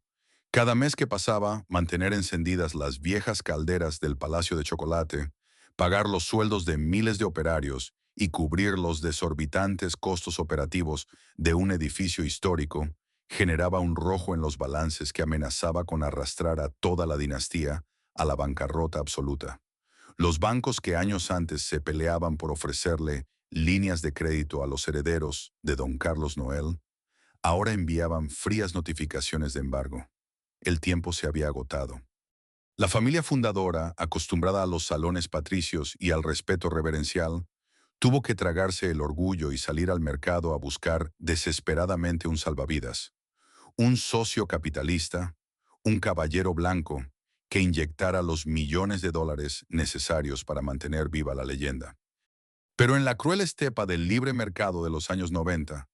Cada mes que pasaba, mantener encendidas las viejas calderas del Palacio de Chocolate, pagar los sueldos de miles de operarios y cubrir los desorbitantes costos operativos de un edificio histórico, generaba un rojo en los balances que amenazaba con arrastrar a toda la dinastía a la bancarrota absoluta. Los bancos que años antes se peleaban por ofrecerle líneas de crédito a los herederos de don Carlos Noel, ahora enviaban frías notificaciones de embargo. El tiempo se había agotado. La familia fundadora, acostumbrada a los salones patricios y al respeto reverencial, tuvo que tragarse el orgullo y salir al mercado a buscar desesperadamente un salvavidas, un socio capitalista, un caballero blanco que inyectara los millones de dólares necesarios para mantener viva la leyenda. Pero en la cruel estepa del libre mercado de los años 90,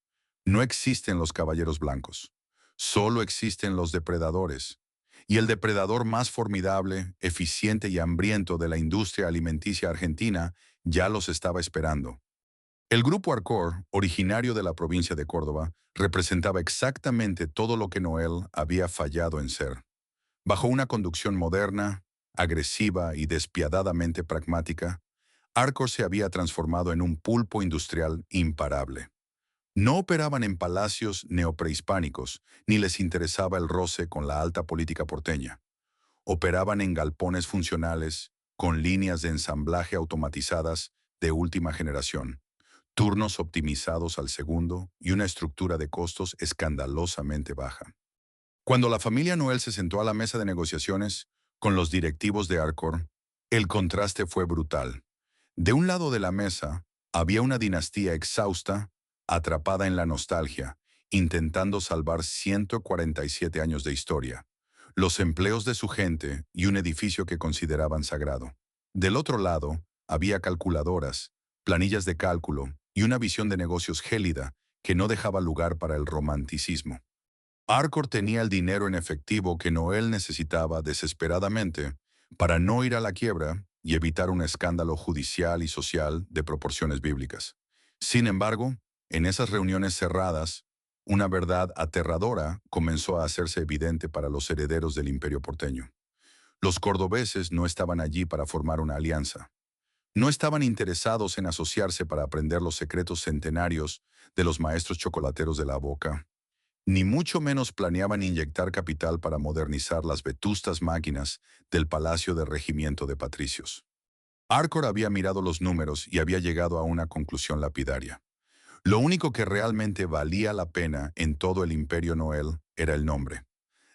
no existen los caballeros blancos, solo existen los depredadores. Y el depredador más formidable, eficiente y hambriento de la industria alimenticia argentina ya los estaba esperando. El grupo Arcor, originario de la provincia de Córdoba, representaba exactamente todo lo que Noel había fallado en ser. Bajo una conducción moderna, agresiva y despiadadamente pragmática, Arcor se había transformado en un pulpo industrial imparable. No operaban en palacios neoprehispánicos, ni les interesaba el roce con la alta política porteña. Operaban en galpones funcionales, con líneas de ensamblaje automatizadas de última generación, turnos optimizados al segundo y una estructura de costos escandalosamente baja. Cuando la familia Noel se sentó a la mesa de negociaciones con los directivos de Arcor, el contraste fue brutal. De un lado de la mesa había una dinastía exhausta, atrapada en la nostalgia, intentando salvar 147 años de historia, los empleos de su gente y un edificio que consideraban sagrado. Del otro lado, había calculadoras, planillas de cálculo y una visión de negocios gélida que no dejaba lugar para el romanticismo. Arcor tenía el dinero en efectivo que Noel necesitaba desesperadamente para no ir a la quiebra y evitar un escándalo judicial y social de proporciones bíblicas. Sin embargo, en esas reuniones cerradas, una verdad aterradora comenzó a hacerse evidente para los herederos del imperio porteño. Los cordobeses no estaban allí para formar una alianza. No estaban interesados en asociarse para aprender los secretos centenarios de los maestros chocolateros de la Boca, ni mucho menos planeaban inyectar capital para modernizar las vetustas máquinas del Palacio de Regimiento de Patricios. Arcor había mirado los números y había llegado a una conclusión lapidaria. Lo único que realmente valía la pena en todo el imperio Noel era el nombre.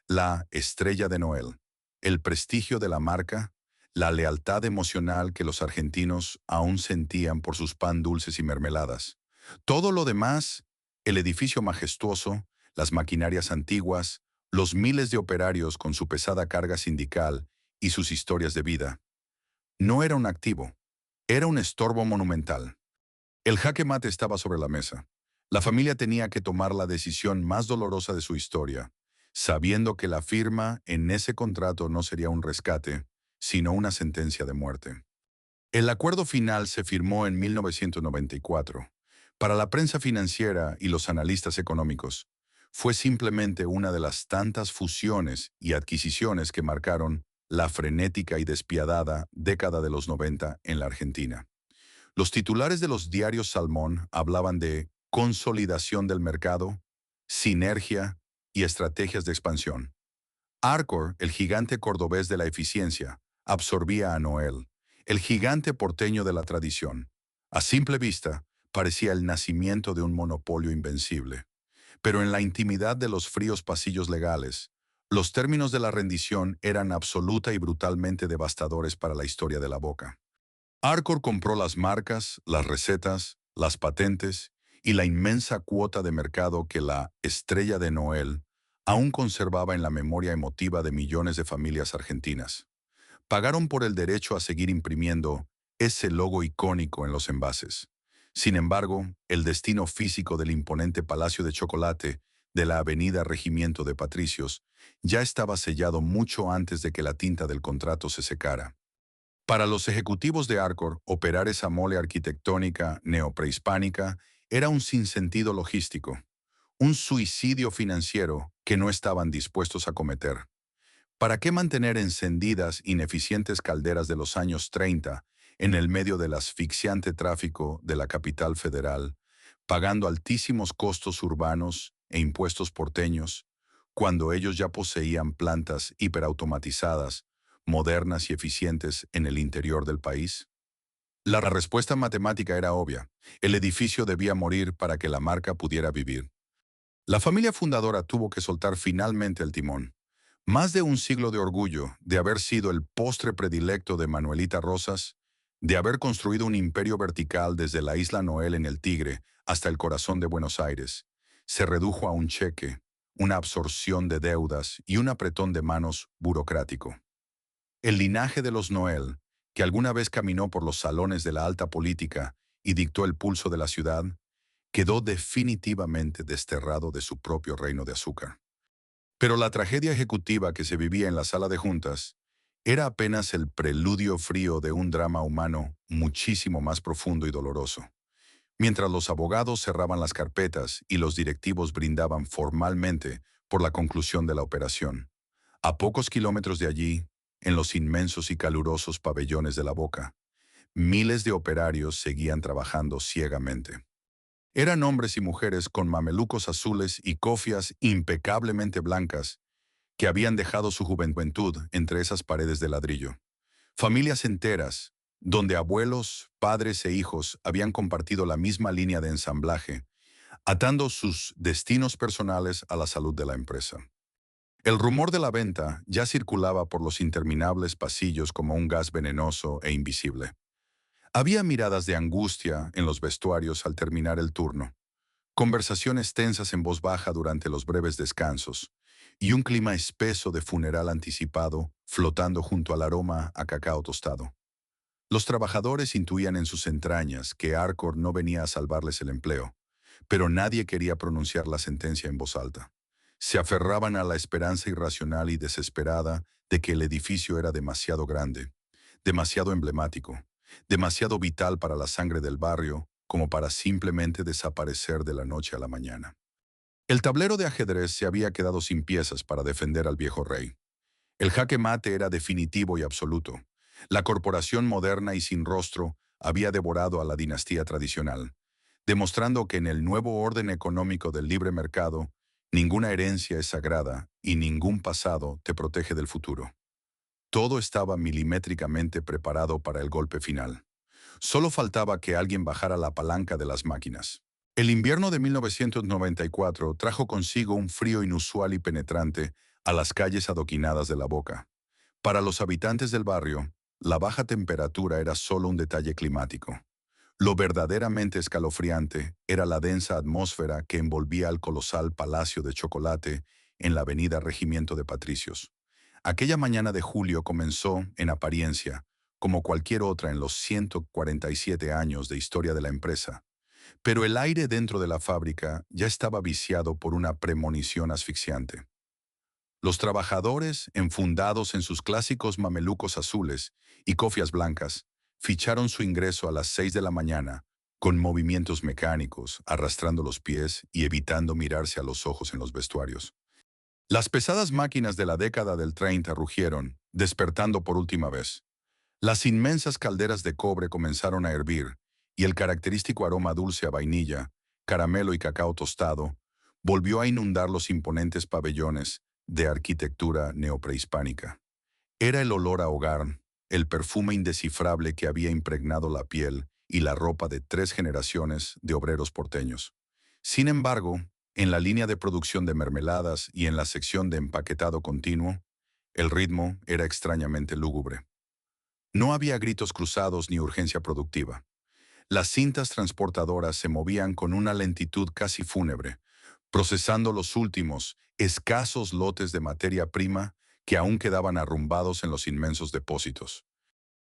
La estrella de Noel, el prestigio de la marca, la lealtad emocional que los argentinos aún sentían por sus pan dulces y mermeladas. Todo lo demás, el edificio majestuoso, las maquinarias antiguas, los miles de operarios con su pesada carga sindical y sus historias de vida, no era un activo, era un estorbo monumental. El jaque mate estaba sobre la mesa. La familia tenía que tomar la decisión más dolorosa de su historia, sabiendo que la firma en ese contrato no sería un rescate, sino una sentencia de muerte. El acuerdo final se firmó en 1994. Para la prensa financiera y los analistas económicos, fue simplemente una de las tantas fusiones y adquisiciones que marcaron la frenética y despiadada década de los 90 en la Argentina. Los titulares de los diarios Salmón hablaban de consolidación del mercado, sinergia y estrategias de expansión. Arcor, el gigante cordobés de la eficiencia, absorbía a Noel, el gigante porteño de la tradición. A simple vista, parecía el nacimiento de un monopolio invencible. Pero en la intimidad de los fríos pasillos legales, los términos de la rendición eran absoluta y brutalmente devastadores para la historia de la Boca. Arcor compró las marcas, las recetas, las patentes y la inmensa cuota de mercado que la estrella de Noel aún conservaba en la memoria emotiva de millones de familias argentinas. Pagaron por el derecho a seguir imprimiendo ese logo icónico en los envases. Sin embargo, el destino físico del imponente Palacio de Chocolate de la Avenida Regimiento de Patricios ya estaba sellado mucho antes de que la tinta del contrato se secara. Para los ejecutivos de Arcor, operar esa mole arquitectónica neoprehispánica era un sinsentido logístico, un suicidio financiero que no estaban dispuestos a cometer. ¿Para qué mantener encendidas ineficientes calderas de los años 30 en el medio del asfixiante tráfico de la capital federal, pagando altísimos costos urbanos e impuestos porteños, cuando ellos ya poseían plantas hiperautomatizadas, modernas y eficientes en el interior del país? La respuesta matemática era obvia. El edificio debía morir para que la marca pudiera vivir. La familia fundadora tuvo que soltar finalmente el timón. Más de un siglo de orgullo, de haber sido el postre predilecto de Manuelita Rosas, de haber construido un imperio vertical desde la isla Noel en el Tigre hasta el corazón de Buenos Aires, se redujo a un cheque, una absorción de deudas y un apretón de manos burocrático. El linaje de los Noel, que alguna vez caminó por los salones de la alta política y dictó el pulso de la ciudad, quedó definitivamente desterrado de su propio reino de azúcar. Pero la tragedia ejecutiva que se vivía en la sala de juntas era apenas el preludio frío de un drama humano muchísimo más profundo y doloroso. Mientras los abogados cerraban las carpetas y los directivos brindaban formalmente por la conclusión de la operación, a pocos kilómetros de allí, en los inmensos y calurosos pabellones de la Boca, miles de operarios seguían trabajando ciegamente. Eran hombres y mujeres con mamelucos azules y cofias impecablemente blancas que habían dejado su juventud entre esas paredes de ladrillo. Familias enteras, donde abuelos, padres e hijos habían compartido la misma línea de ensamblaje, atando sus destinos personales a la salud de la empresa. El rumor de la venta ya circulaba por los interminables pasillos como un gas venenoso e invisible. Había miradas de angustia en los vestuarios al terminar el turno, conversaciones tensas en voz baja durante los breves descansos, y un clima espeso de funeral anticipado flotando junto al aroma a cacao tostado. Los trabajadores intuían en sus entrañas que Arcor no venía a salvarles el empleo, pero nadie quería pronunciar la sentencia en voz alta. Se aferraban a la esperanza irracional y desesperada de que el edificio era demasiado grande, demasiado emblemático, demasiado vital para la sangre del barrio como para simplemente desaparecer de la noche a la mañana. El tablero de ajedrez se había quedado sin piezas para defender al viejo rey. El jaque mate era definitivo y absoluto. La corporación moderna y sin rostro había devorado a la dinastía tradicional, demostrando que en el nuevo orden económico del libre mercado, ninguna herencia es sagrada y ningún pasado te protege del futuro. Todo estaba milimétricamente preparado para el golpe final. Solo faltaba que alguien bajara la palanca de las máquinas. El invierno de 1994 trajo consigo un frío inusual y penetrante a las calles adoquinadas de La Boca. Para los habitantes del barrio, la baja temperatura era solo un detalle climático. Lo verdaderamente escalofriante era la densa atmósfera que envolvía al colosal Palacio de Chocolate en la avenida Regimiento de Patricios. Aquella mañana de julio comenzó, en apariencia, como cualquier otra en los 147 años de historia de la empresa. Pero el aire dentro de la fábrica ya estaba viciado por una premonición asfixiante. Los trabajadores, enfundados en sus clásicos mamelucos azules y cofias blancas, ficharon su ingreso a las 6 de la mañana, con movimientos mecánicos, arrastrando los pies y evitando mirarse a los ojos en los vestuarios. Las pesadas máquinas de la década del 30 rugieron, despertando por última vez. Las inmensas calderas de cobre comenzaron a hervir, y el característico aroma dulce a vainilla, caramelo y cacao tostado volvió a inundar los imponentes pabellones de arquitectura neoprehispánica. Era el olor a hogar, el perfume indescifrable que había impregnado la piel y la ropa de 3 generaciones de obreros porteños. Sin embargo, en la línea de producción de mermeladas y en la sección de empaquetado continuo, el ritmo era extrañamente lúgubre. No había gritos cruzados ni urgencia productiva. Las cintas transportadoras se movían con una lentitud casi fúnebre, procesando los últimos, escasos lotes de materia prima que aún quedaban arrumbados en los inmensos depósitos.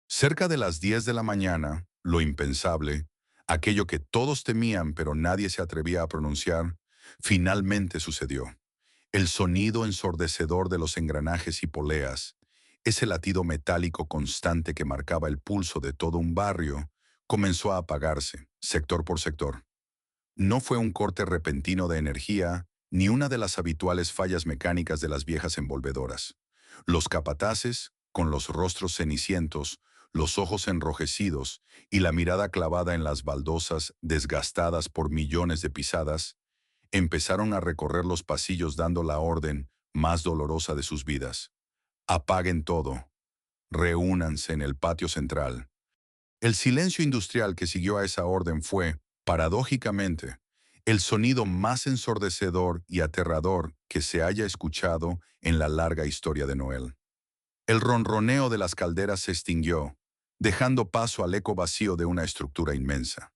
Cerca de las 10 de la mañana, lo impensable, aquello que todos temían pero nadie se atrevía a pronunciar, finalmente sucedió. El sonido ensordecedor de los engranajes y poleas, ese latido metálico constante que marcaba el pulso de todo un barrio, comenzó a apagarse, sector por sector. No fue un corte repentino de energía, ni una de las habituales fallas mecánicas de las viejas envolvedoras. Los capataces, con los rostros cenicientos, los ojos enrojecidos y la mirada clavada en las baldosas desgastadas por millones de pisadas, empezaron a recorrer los pasillos dando la orden más dolorosa de sus vidas. Apaguen todo. Reúnanse en el patio central. El silencio industrial que siguió a esa orden fue, paradójicamente, el sonido más ensordecedor y aterrador que se haya escuchado en la larga historia de Noel. El ronroneo de las calderas se extinguió, dejando paso al eco vacío de una estructura inmensa.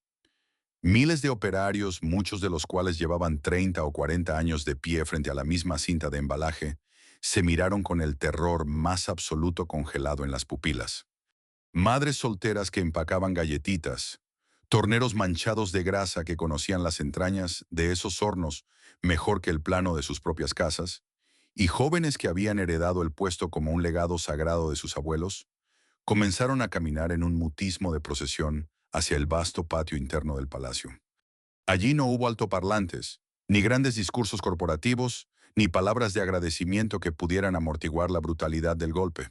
Miles de operarios, muchos de los cuales llevaban 30 o 40 años de pie frente a la misma cinta de embalaje, se miraron con el terror más absoluto congelado en las pupilas. Madres solteras que empacaban galletitas, torneros manchados de grasa que conocían las entrañas de esos hornos mejor que el plano de sus propias casas, y jóvenes que habían heredado el puesto como un legado sagrado de sus abuelos, comenzaron a caminar en un mutismo de procesión hacia el vasto patio interno del palacio. Allí no hubo altoparlantes, ni grandes discursos corporativos, ni palabras de agradecimiento que pudieran amortiguar la brutalidad del golpe.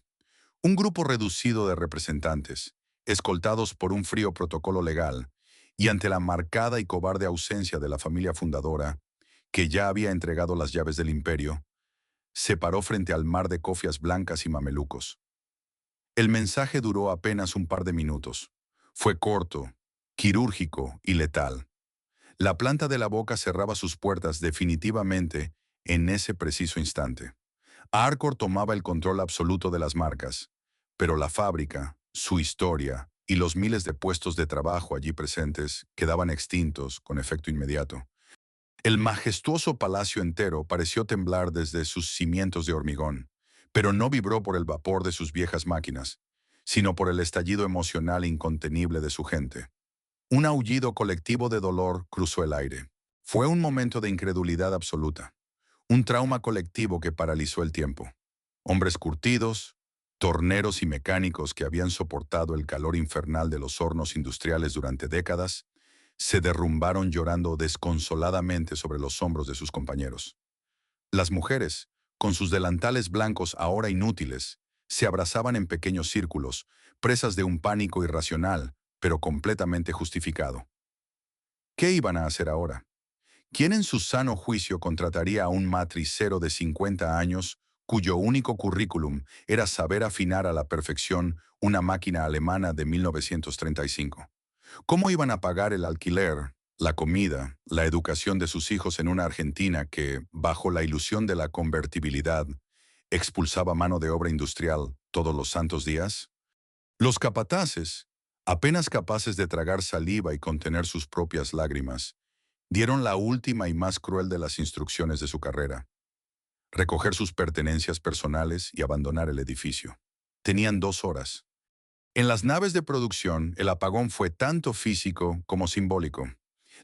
Un grupo reducido de representantes, escoltados por un frío protocolo legal, y ante la marcada y cobarde ausencia de la familia fundadora, que ya había entregado las llaves del imperio, se paró frente al mar de cofias blancas y mamelucos. El mensaje duró apenas un par de minutos. Fue corto, quirúrgico y letal. La planta de La Boca cerraba sus puertas definitivamente en ese preciso instante. Arcor tomaba el control absoluto de las marcas, pero la fábrica, su historia y los miles de puestos de trabajo allí presentes quedaban extintos con efecto inmediato. El majestuoso palacio entero pareció temblar desde sus cimientos de hormigón, pero no vibró por el vapor de sus viejas máquinas, sino por el estallido emocional incontenible de su gente. Un aullido colectivo de dolor cruzó el aire. Fue un momento de incredulidad absoluta, un trauma colectivo que paralizó el tiempo. Hombres curtidos, torneros y mecánicos que habían soportado el calor infernal de los hornos industriales durante décadas, se derrumbaron llorando desconsoladamente sobre los hombros de sus compañeros. Las mujeres, con sus delantales blancos ahora inútiles, se abrazaban en pequeños círculos, presas de un pánico irracional, pero completamente justificado. ¿Qué iban a hacer ahora? ¿Quién en su sano juicio contrataría a un matricero de 50 años cuyo único currículum era saber afinar a la perfección una máquina alemana de 1935? ¿Cómo iban a pagar el alquiler, la comida, la educación de sus hijos en una Argentina que, bajo la ilusión de la convertibilidad, expulsaba mano de obra industrial todos los santos días? Los capataces, apenas capaces de tragar saliva y contener sus propias lágrimas, dieron la última y más cruel de las instrucciones de su carrera: recoger sus pertenencias personales y abandonar el edificio. Tenían 2 horas. En las naves de producción, el apagón fue tanto físico como simbólico.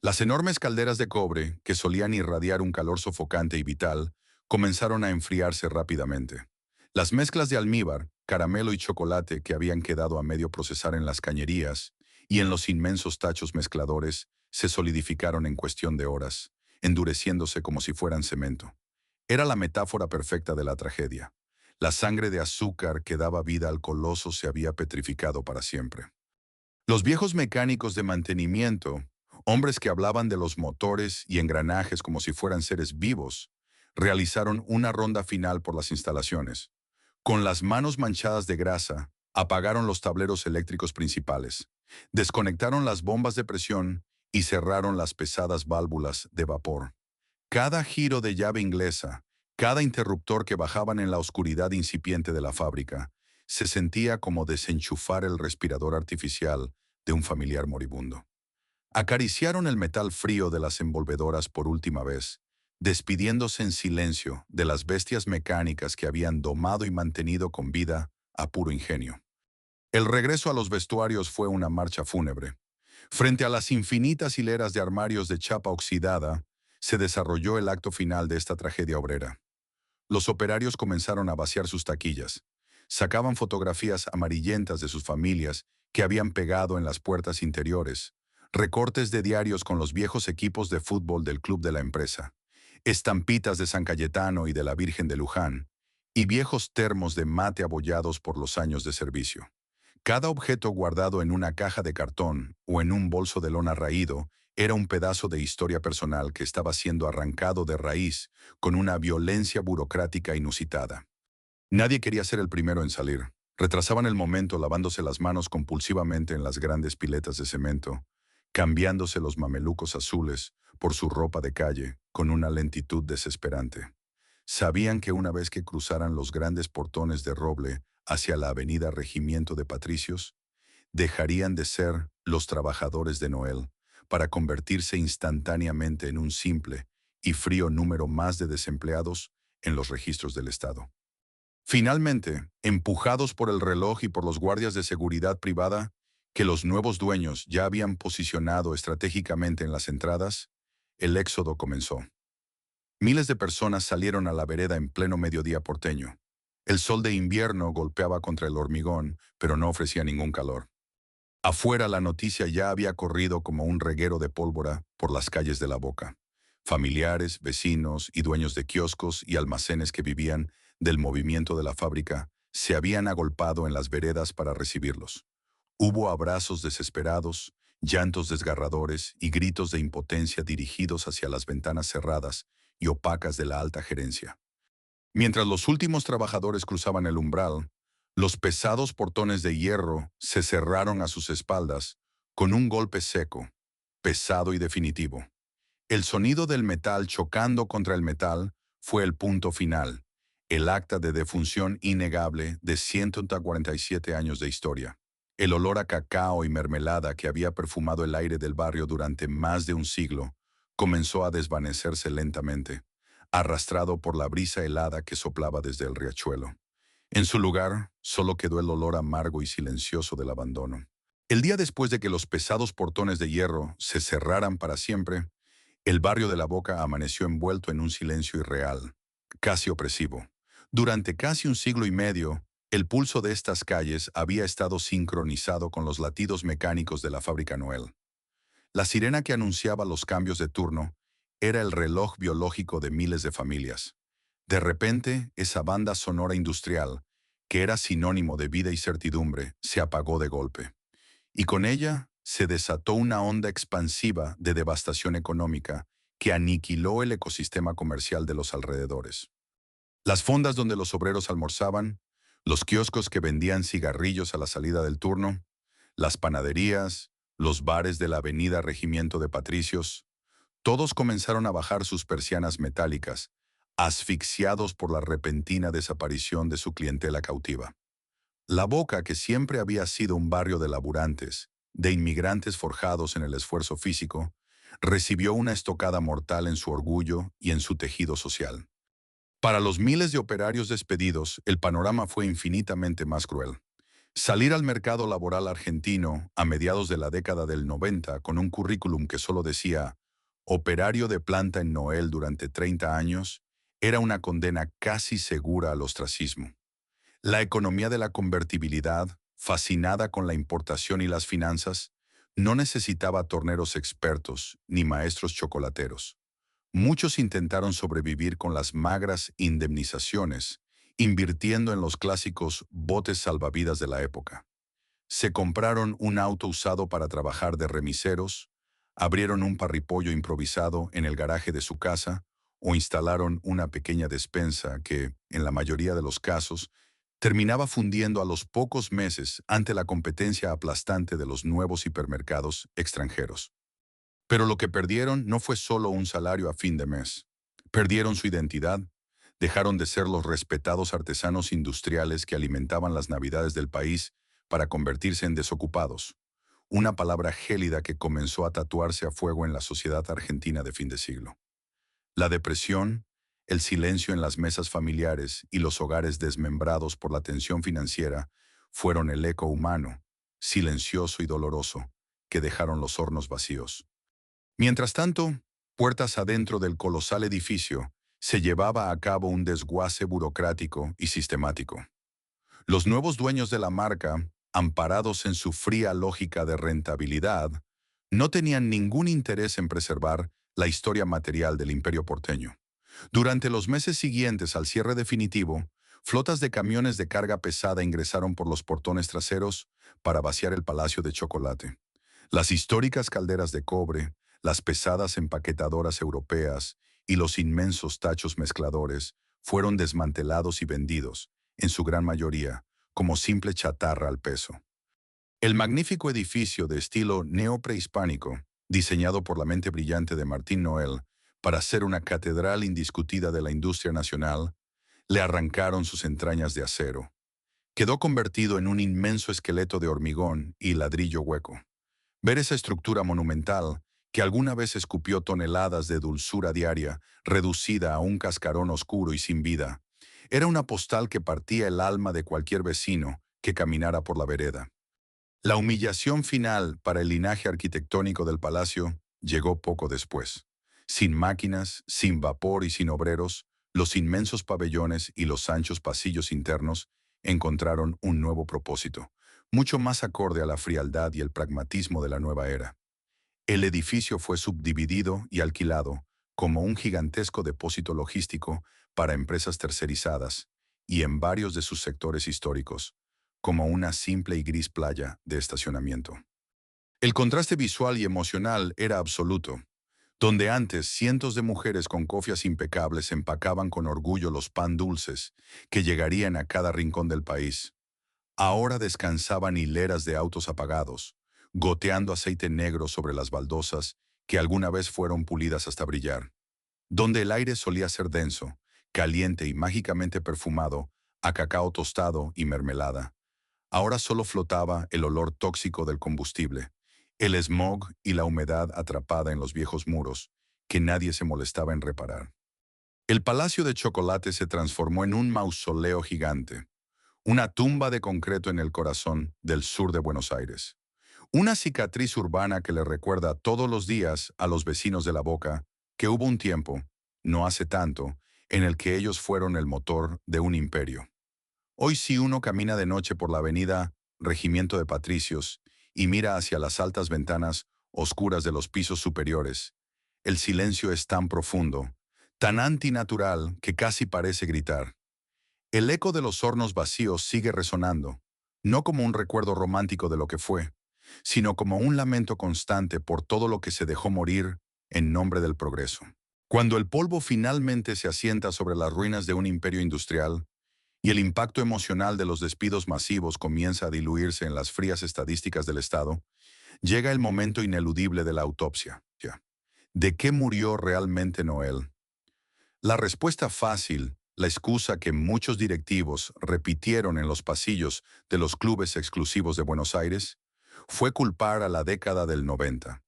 Las enormes calderas de cobre, que solían irradiar un calor sofocante y vital, comenzaron a enfriarse rápidamente. Las mezclas de almíbar, caramelo y chocolate que habían quedado a medio procesar en las cañerías y en los inmensos tachos mezcladores se solidificaron en cuestión de horas, endureciéndose como si fueran cemento. Era la metáfora perfecta de la tragedia. La sangre de azúcar que daba vida al coloso se había petrificado para siempre. Los viejos mecánicos de mantenimiento, hombres que hablaban de los motores y engranajes como si fueran seres vivos, realizaron una ronda final por las instalaciones. Con las manos manchadas de grasa, apagaron los tableros eléctricos principales, desconectaron las bombas de presión y cerraron las pesadas válvulas de vapor. Cada giro de llave inglesa, cada interruptor que bajaban en la oscuridad incipiente de la fábrica, se sentía como desenchufar el respirador artificial de un familiar moribundo. Acariciaron el metal frío de las envolvedoras por última vez, despidiéndose en silencio de las bestias mecánicas que habían domado y mantenido con vida a puro ingenio. El regreso a los vestuarios fue una marcha fúnebre. Frente a las infinitas hileras de armarios de chapa oxidada, se desarrolló el acto final de esta tragedia obrera. Los operarios comenzaron a vaciar sus taquillas. Sacaban fotografías amarillentas de sus familias que habían pegado en las puertas interiores, recortes de diarios con los viejos equipos de fútbol del club de la empresa, estampitas de San Cayetano y de la Virgen de Luján, y viejos termos de mate abollados por los años de servicio. Cada objeto guardado en una caja de cartón o en un bolso de lona raído era un pedazo de historia personal que estaba siendo arrancado de raíz con una violencia burocrática inusitada. Nadie quería ser el primero en salir. Retrasaban el momento lavándose las manos compulsivamente en las grandes piletas de cemento, cambiándose los mamelucos azules por su ropa de calle con una lentitud desesperante. Sabían que una vez que cruzaran los grandes portones de roble hacia la avenida Regimiento de Patricios, dejarían de ser los trabajadores de Noel para convertirse instantáneamente en un simple y frío número más de desempleados en los registros del Estado. Finalmente, empujados por el reloj y por los guardias de seguridad privada que los nuevos dueños ya habían posicionado estratégicamente en las entradas, el éxodo comenzó. Miles de personas salieron a la vereda en pleno mediodía porteño. El sol de invierno golpeaba contra el hormigón, pero no ofrecía ningún calor. Afuera la noticia ya había corrido como un reguero de pólvora por las calles de La Boca. Familiares, vecinos y dueños de kioscos y almacenes que vivían del movimiento de la fábrica se habían agolpado en las veredas para recibirlos. Hubo abrazos desesperados, llantos desgarradores y gritos de impotencia dirigidos hacia las ventanas cerradas y opacas de la alta gerencia. Mientras los últimos trabajadores cruzaban el umbral, los pesados portones de hierro se cerraron a sus espaldas con un golpe seco, pesado y definitivo. El sonido del metal chocando contra el metal fue el punto final, el acta de defunción innegable de 147 años de historia. El olor a cacao y mermelada que había perfumado el aire del barrio durante más de un siglo comenzó a desvanecerse lentamente, arrastrado por la brisa helada que soplaba desde el riachuelo. En su lugar, solo quedó el olor amargo y silencioso del abandono. El día después de que los pesados portones de hierro se cerraran para siempre, el barrio de La Boca amaneció envuelto en un silencio irreal, casi opresivo. Durante casi un siglo y medio, el pulso de estas calles había estado sincronizado con los latidos mecánicos de la fábrica Noel. La sirena que anunciaba los cambios de turno era el reloj biológico de miles de familias. De repente, esa banda sonora industrial, que era sinónimo de vida y certidumbre, se apagó de golpe. Y con ella se desató una onda expansiva de devastación económica que aniquiló el ecosistema comercial de los alrededores. Las fondas donde los obreros almorzaban, los kioscos que vendían cigarrillos a la salida del turno, las panaderías, los bares de la avenida Regimiento de Patricios, todos comenzaron a bajar sus persianas metálicas, asfixiados por la repentina desaparición de su clientela cautiva. La Boca, que siempre había sido un barrio de laburantes, de inmigrantes forjados en el esfuerzo físico, recibió una estocada mortal en su orgullo y en su tejido social. Para los miles de operarios despedidos, el panorama fue infinitamente más cruel. Salir al mercado laboral argentino a mediados de la década del 90 con un currículum que solo decía operario de planta en Noel durante 30 años era una condena casi segura al ostracismo. La economía de la convertibilidad, fascinada con la importación y las finanzas, no necesitaba torneros expertos ni maestros chocolateros. Muchos intentaron sobrevivir con las magras indemnizaciones, invirtiendo en los clásicos botes salvavidas de la época. Se compraron un auto usado para trabajar de remiseros, abrieron un parripollo improvisado en el garaje de su casa o instalaron una pequeña despensa que, en la mayoría de los casos, terminaba fundiendo a los pocos meses ante la competencia aplastante de los nuevos hipermercados extranjeros. Pero lo que perdieron no fue solo un salario a fin de mes. Perdieron su identidad, dejaron de ser los respetados artesanos industriales que alimentaban las navidades del país para convertirse en desocupados. Una palabra gélida que comenzó a tatuarse a fuego en la sociedad argentina de fin de siglo. La depresión, el silencio en las mesas familiares y los hogares desmembrados por la tensión financiera fueron el eco humano, silencioso y doloroso, que dejaron los hornos vacíos. Mientras tanto, puertas adentro del colosal edificio, se llevaba a cabo un desguace burocrático y sistemático. Los nuevos dueños de la marca, amparados en su fría lógica de rentabilidad, no tenían ningún interés en preservar la historia material del imperio porteño. Durante los meses siguientes al cierre definitivo, flotas de camiones de carga pesada ingresaron por los portones traseros para vaciar el Palacio de Chocolate. Las históricas calderas de cobre, las pesadas empaquetadoras europeas y los inmensos tachos mezcladores fueron desmantelados y vendidos, en su gran mayoría, como simple chatarra al peso. El magnífico edificio de estilo neoprehispánico, diseñado por la mente brillante de Martín Noel para ser una catedral indiscutida de la industria nacional, le arrancaron sus entrañas de acero. Quedó convertido en un inmenso esqueleto de hormigón y ladrillo hueco. Ver esa estructura monumental, que alguna vez escupió toneladas de dulzura diaria, reducida a un cascarón oscuro y sin vida, era una postal que partía el alma de cualquier vecino que caminara por la vereda. La humillación final para el linaje arquitectónico del palacio llegó poco después. Sin máquinas, sin vapor y sin obreros, los inmensos pabellones y los anchos pasillos internos encontraron un nuevo propósito, mucho más acorde a la frialdad y el pragmatismo de la nueva era. El edificio fue subdividido y alquilado como un gigantesco depósito logístico para empresas tercerizadas y en varios de sus sectores históricos, como una simple y gris playa de estacionamiento. El contraste visual y emocional era absoluto. Donde antes cientos de mujeres con cofias impecables empacaban con orgullo los pan dulces que llegarían a cada rincón del país, ahora descansaban hileras de autos apagados, goteando aceite negro sobre las baldosas que alguna vez fueron pulidas hasta brillar. Donde el aire solía ser denso, caliente y mágicamente perfumado a cacao tostado y mermelada, ahora solo flotaba el olor tóxico del combustible, el smog y la humedad atrapada en los viejos muros, que nadie se molestaba en reparar. El Palacio de Chocolate se transformó en un mausoleo gigante, una tumba de concreto en el corazón del sur de Buenos Aires. Una cicatriz urbana que le recuerda todos los días a los vecinos de La Boca que hubo un tiempo, no hace tanto, en el que ellos fueron el motor de un imperio. Hoy si uno camina de noche por la avenida Regimiento de Patricios y mira hacia las altas ventanas oscuras de los pisos superiores, el silencio es tan profundo, tan antinatural que casi parece gritar. El eco de los hornos vacíos sigue resonando, no como un recuerdo romántico de lo que fue, sino como un lamento constante por todo lo que se dejó morir en nombre del progreso. Cuando el polvo finalmente se asienta sobre las ruinas de un imperio industrial, y el impacto emocional de los despidos masivos comienza a diluirse en las frías estadísticas del Estado, llega el momento ineludible de la autopsia. ¿De qué murió realmente Noel? La respuesta fácil, la excusa que muchos directivos repitieron en los pasillos de los clubes exclusivos de Buenos Aires, fue culpar a la década del 90.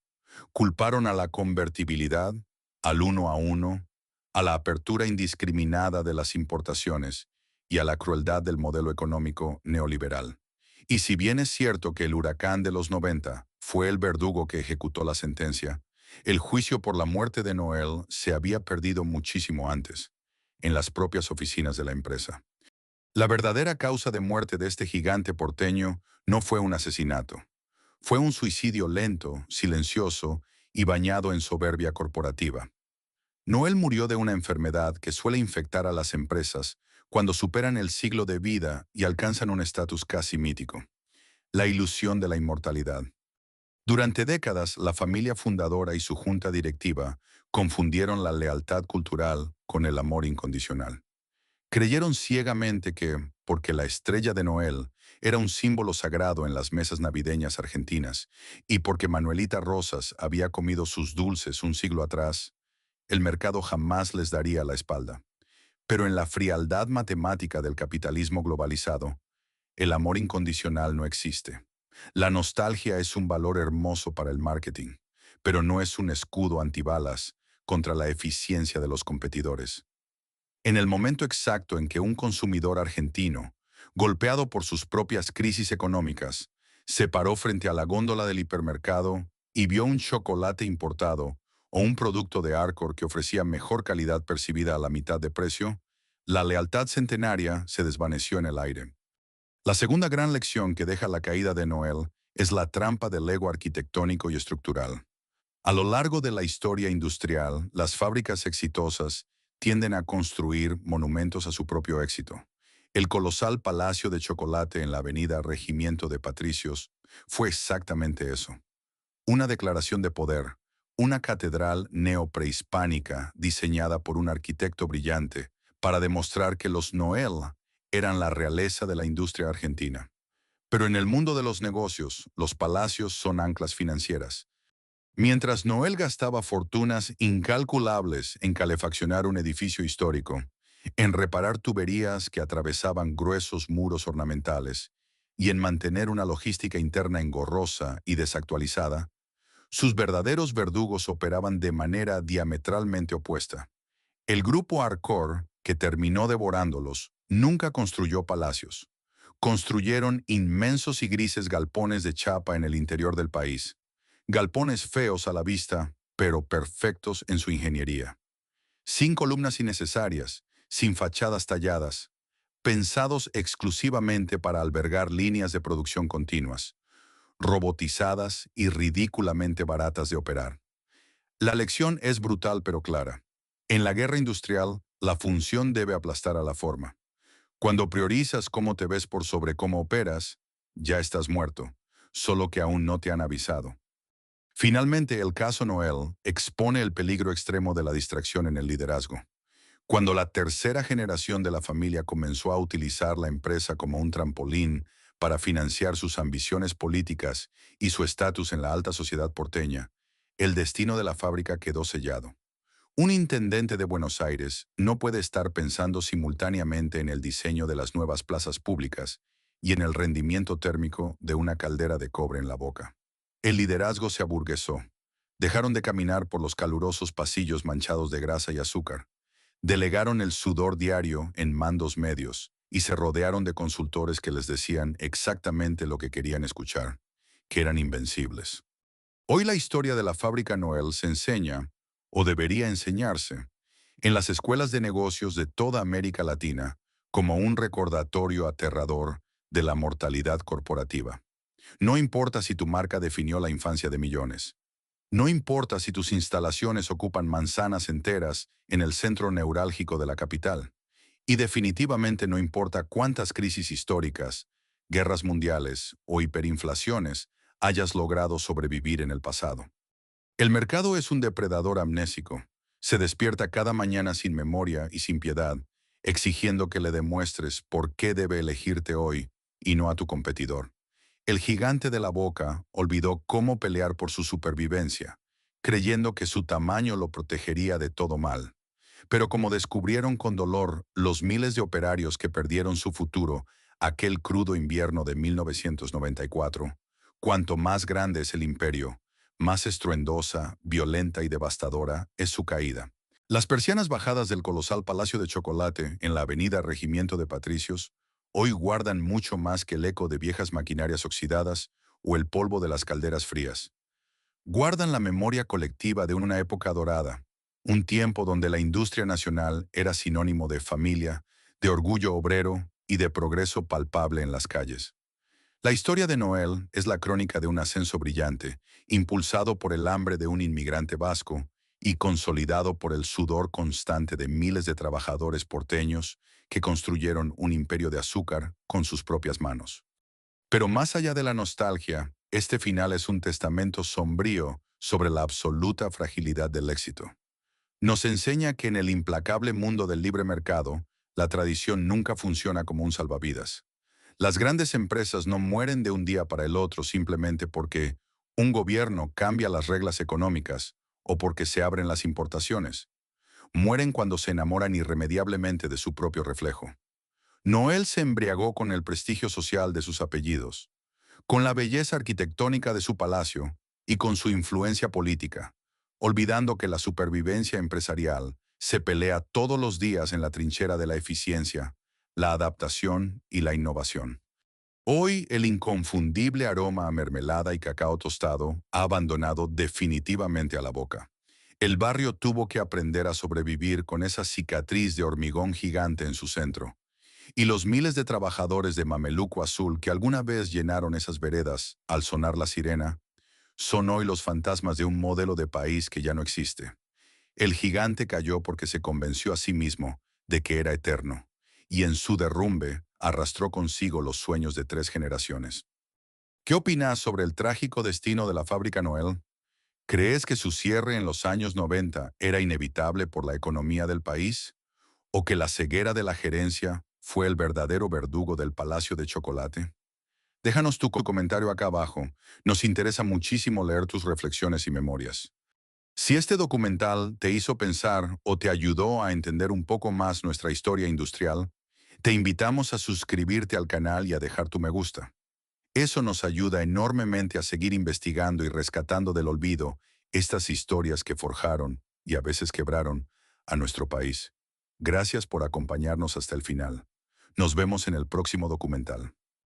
Culparon a la convertibilidad, al 1 a 1, a la apertura indiscriminada de las importaciones y a la crueldad del modelo económico neoliberal. Y si bien es cierto que el huracán de los 90 fue el verdugo que ejecutó la sentencia, el juicio por la muerte de Noel se había perdido muchísimo antes, en las propias oficinas de la empresa. La verdadera causa de muerte de este gigante porteño no fue un asesinato. Fue un suicidio lento, silencioso y bañado en soberbia corporativa. Noel murió de una enfermedad que suele infectar a las empresas cuando superan el siglo de vida y alcanzan un estatus casi mítico: la ilusión de la inmortalidad. Durante décadas, la familia fundadora y su junta directiva confundieron la lealtad cultural con el amor incondicional. Creyeron ciegamente que, porque la estrella de Noel era un símbolo sagrado en las mesas navideñas argentinas y porque Manuelita Rosas había comido sus dulces un siglo atrás, el mercado jamás les daría la espalda. Pero en la frialdad matemática del capitalismo globalizado, el amor incondicional no existe. La nostalgia es un valor hermoso para el marketing, pero no es un escudo antibalas contra la eficiencia de los competidores. En el momento exacto en que un consumidor argentino, golpeado por sus propias crisis económicas, se paró frente a la góndola del hipermercado y vio un chocolate importado o un producto de Arcor que ofrecía mejor calidad percibida a la mitad de precio, la lealtad centenaria se desvaneció en el aire. La segunda gran lección que deja la caída de Noel es la trampa del ego arquitectónico y estructural. A lo largo de la historia industrial, las fábricas exitosas tienden a construir monumentos a su propio éxito. El colosal Palacio de Chocolate en la avenida Regimiento de Patricios fue exactamente eso. Una declaración de poder, una catedral neoprehispánica diseñada por un arquitecto brillante para demostrar que los Noel eran la realeza de la industria argentina. Pero en el mundo de los negocios, los palacios son anclas financieras. Mientras Noel gastaba fortunas incalculables en calefaccionar un edificio histórico, en reparar tuberías que atravesaban gruesos muros ornamentales y en mantener una logística interna engorrosa y desactualizada, sus verdaderos verdugos operaban de manera diametralmente opuesta. El grupo Arcor, que terminó devorándolos, nunca construyó palacios. Construyeron inmensos y grises galpones de chapa en el interior del país. Galpones feos a la vista, pero perfectos en su ingeniería. Sin columnas innecesarias, sin fachadas talladas, pensados exclusivamente para albergar líneas de producción continuas, robotizadas y ridículamente baratas de operar. La lección es brutal pero clara. En la guerra industrial, la función debe aplastar a la forma. Cuando priorizas cómo te ves por sobre cómo operas, ya estás muerto, solo que aún no te han avisado. Finalmente, el caso Noel expone el peligro extremo de la distracción en el liderazgo. Cuando la tercera generación de la familia comenzó a utilizar la empresa como un trampolín para financiar sus ambiciones políticas y su estatus en la alta sociedad porteña, el destino de la fábrica quedó sellado. Un intendente de Buenos Aires no puede estar pensando simultáneamente en el diseño de las nuevas plazas públicas y en el rendimiento térmico de una caldera de cobre en la boca. El liderazgo se aburguesó. Dejaron de caminar por los calurosos pasillos manchados de grasa y azúcar. Delegaron el sudor diario en mandos medios y se rodearon de consultores que les decían exactamente lo que querían escuchar, que eran invencibles. Hoy la historia de la fábrica Noel se enseña, o debería enseñarse, en las escuelas de negocios de toda América Latina como un recordatorio aterrador de la mortalidad corporativa. No importa si tu marca definió la infancia de millones. No importa si tus instalaciones ocupan manzanas enteras en el centro neurálgico de la capital. Y definitivamente no importa cuántas crisis históricas, guerras mundiales o hiperinflaciones hayas logrado sobrevivir en el pasado. El mercado es un depredador amnésico. Se despierta cada mañana sin memoria y sin piedad, exigiendo que le demuestres por qué debe elegirte hoy y no a tu competidor. El gigante de la boca olvidó cómo pelear por su supervivencia, creyendo que su tamaño lo protegería de todo mal. Pero como descubrieron con dolor los miles de operarios que perdieron su futuro aquel crudo invierno de 1994, cuanto más grande es el imperio, más estruendosa, violenta y devastadora es su caída. Las persianas bajadas del colosal Palacio de Chocolate en la avenida Regimiento de Patricios hoy guardan mucho más que el eco de viejas maquinarias oxidadas o el polvo de las calderas frías. Guardan la memoria colectiva de una época dorada, un tiempo donde la industria nacional era sinónimo de familia, de orgullo obrero y de progreso palpable en las calles. La historia de Noel es la crónica de un ascenso brillante, impulsado por el hambre de un inmigrante vasco y consolidado por el sudor constante de miles de trabajadores porteños que construyeron un imperio de azúcar con sus propias manos. Pero más allá de la nostalgia, este final es un testamento sombrío sobre la absoluta fragilidad del éxito. Nos enseña que en el implacable mundo del libre mercado, la tradición nunca funciona como un salvavidas. Las grandes empresas no mueren de un día para el otro simplemente porque un gobierno cambia las reglas económicas o porque se abren las importaciones. Mueren cuando se enamoran irremediablemente de su propio reflejo. Noel se embriagó con el prestigio social de sus apellidos, con la belleza arquitectónica de su palacio y con su influencia política, olvidando que la supervivencia empresarial se pelea todos los días en la trinchera de la eficiencia, la adaptación y la innovación. Hoy el inconfundible aroma a mermelada y cacao tostado ha abandonado definitivamente a la boca. El barrio tuvo que aprender a sobrevivir con esa cicatriz de hormigón gigante en su centro. Y los miles de trabajadores de Mameluco Azul que alguna vez llenaron esas veredas al sonar la sirena, son hoy los fantasmas de un modelo de país que ya no existe. El gigante cayó porque se convenció a sí mismo de que era eterno, y en su derrumbe arrastró consigo los sueños de 3 generaciones. ¿Qué opinas sobre el trágico destino de la fábrica Noel? ¿Crees que su cierre en los años 90 era inevitable por la economía del país? ¿O que la ceguera de la gerencia fue el verdadero verdugo del Palacio de Chocolate? Déjanos tu comentario acá abajo. Nos interesa muchísimo leer tus reflexiones y memorias. Si este documental te hizo pensar o te ayudó a entender un poco más nuestra historia industrial, te invitamos a suscribirte al canal y a dejar tu me gusta. Eso nos ayuda enormemente a seguir investigando y rescatando del olvido estas historias que forjaron y a veces quebraron a nuestro país. Gracias por acompañarnos hasta el final. Nos vemos en el próximo documental.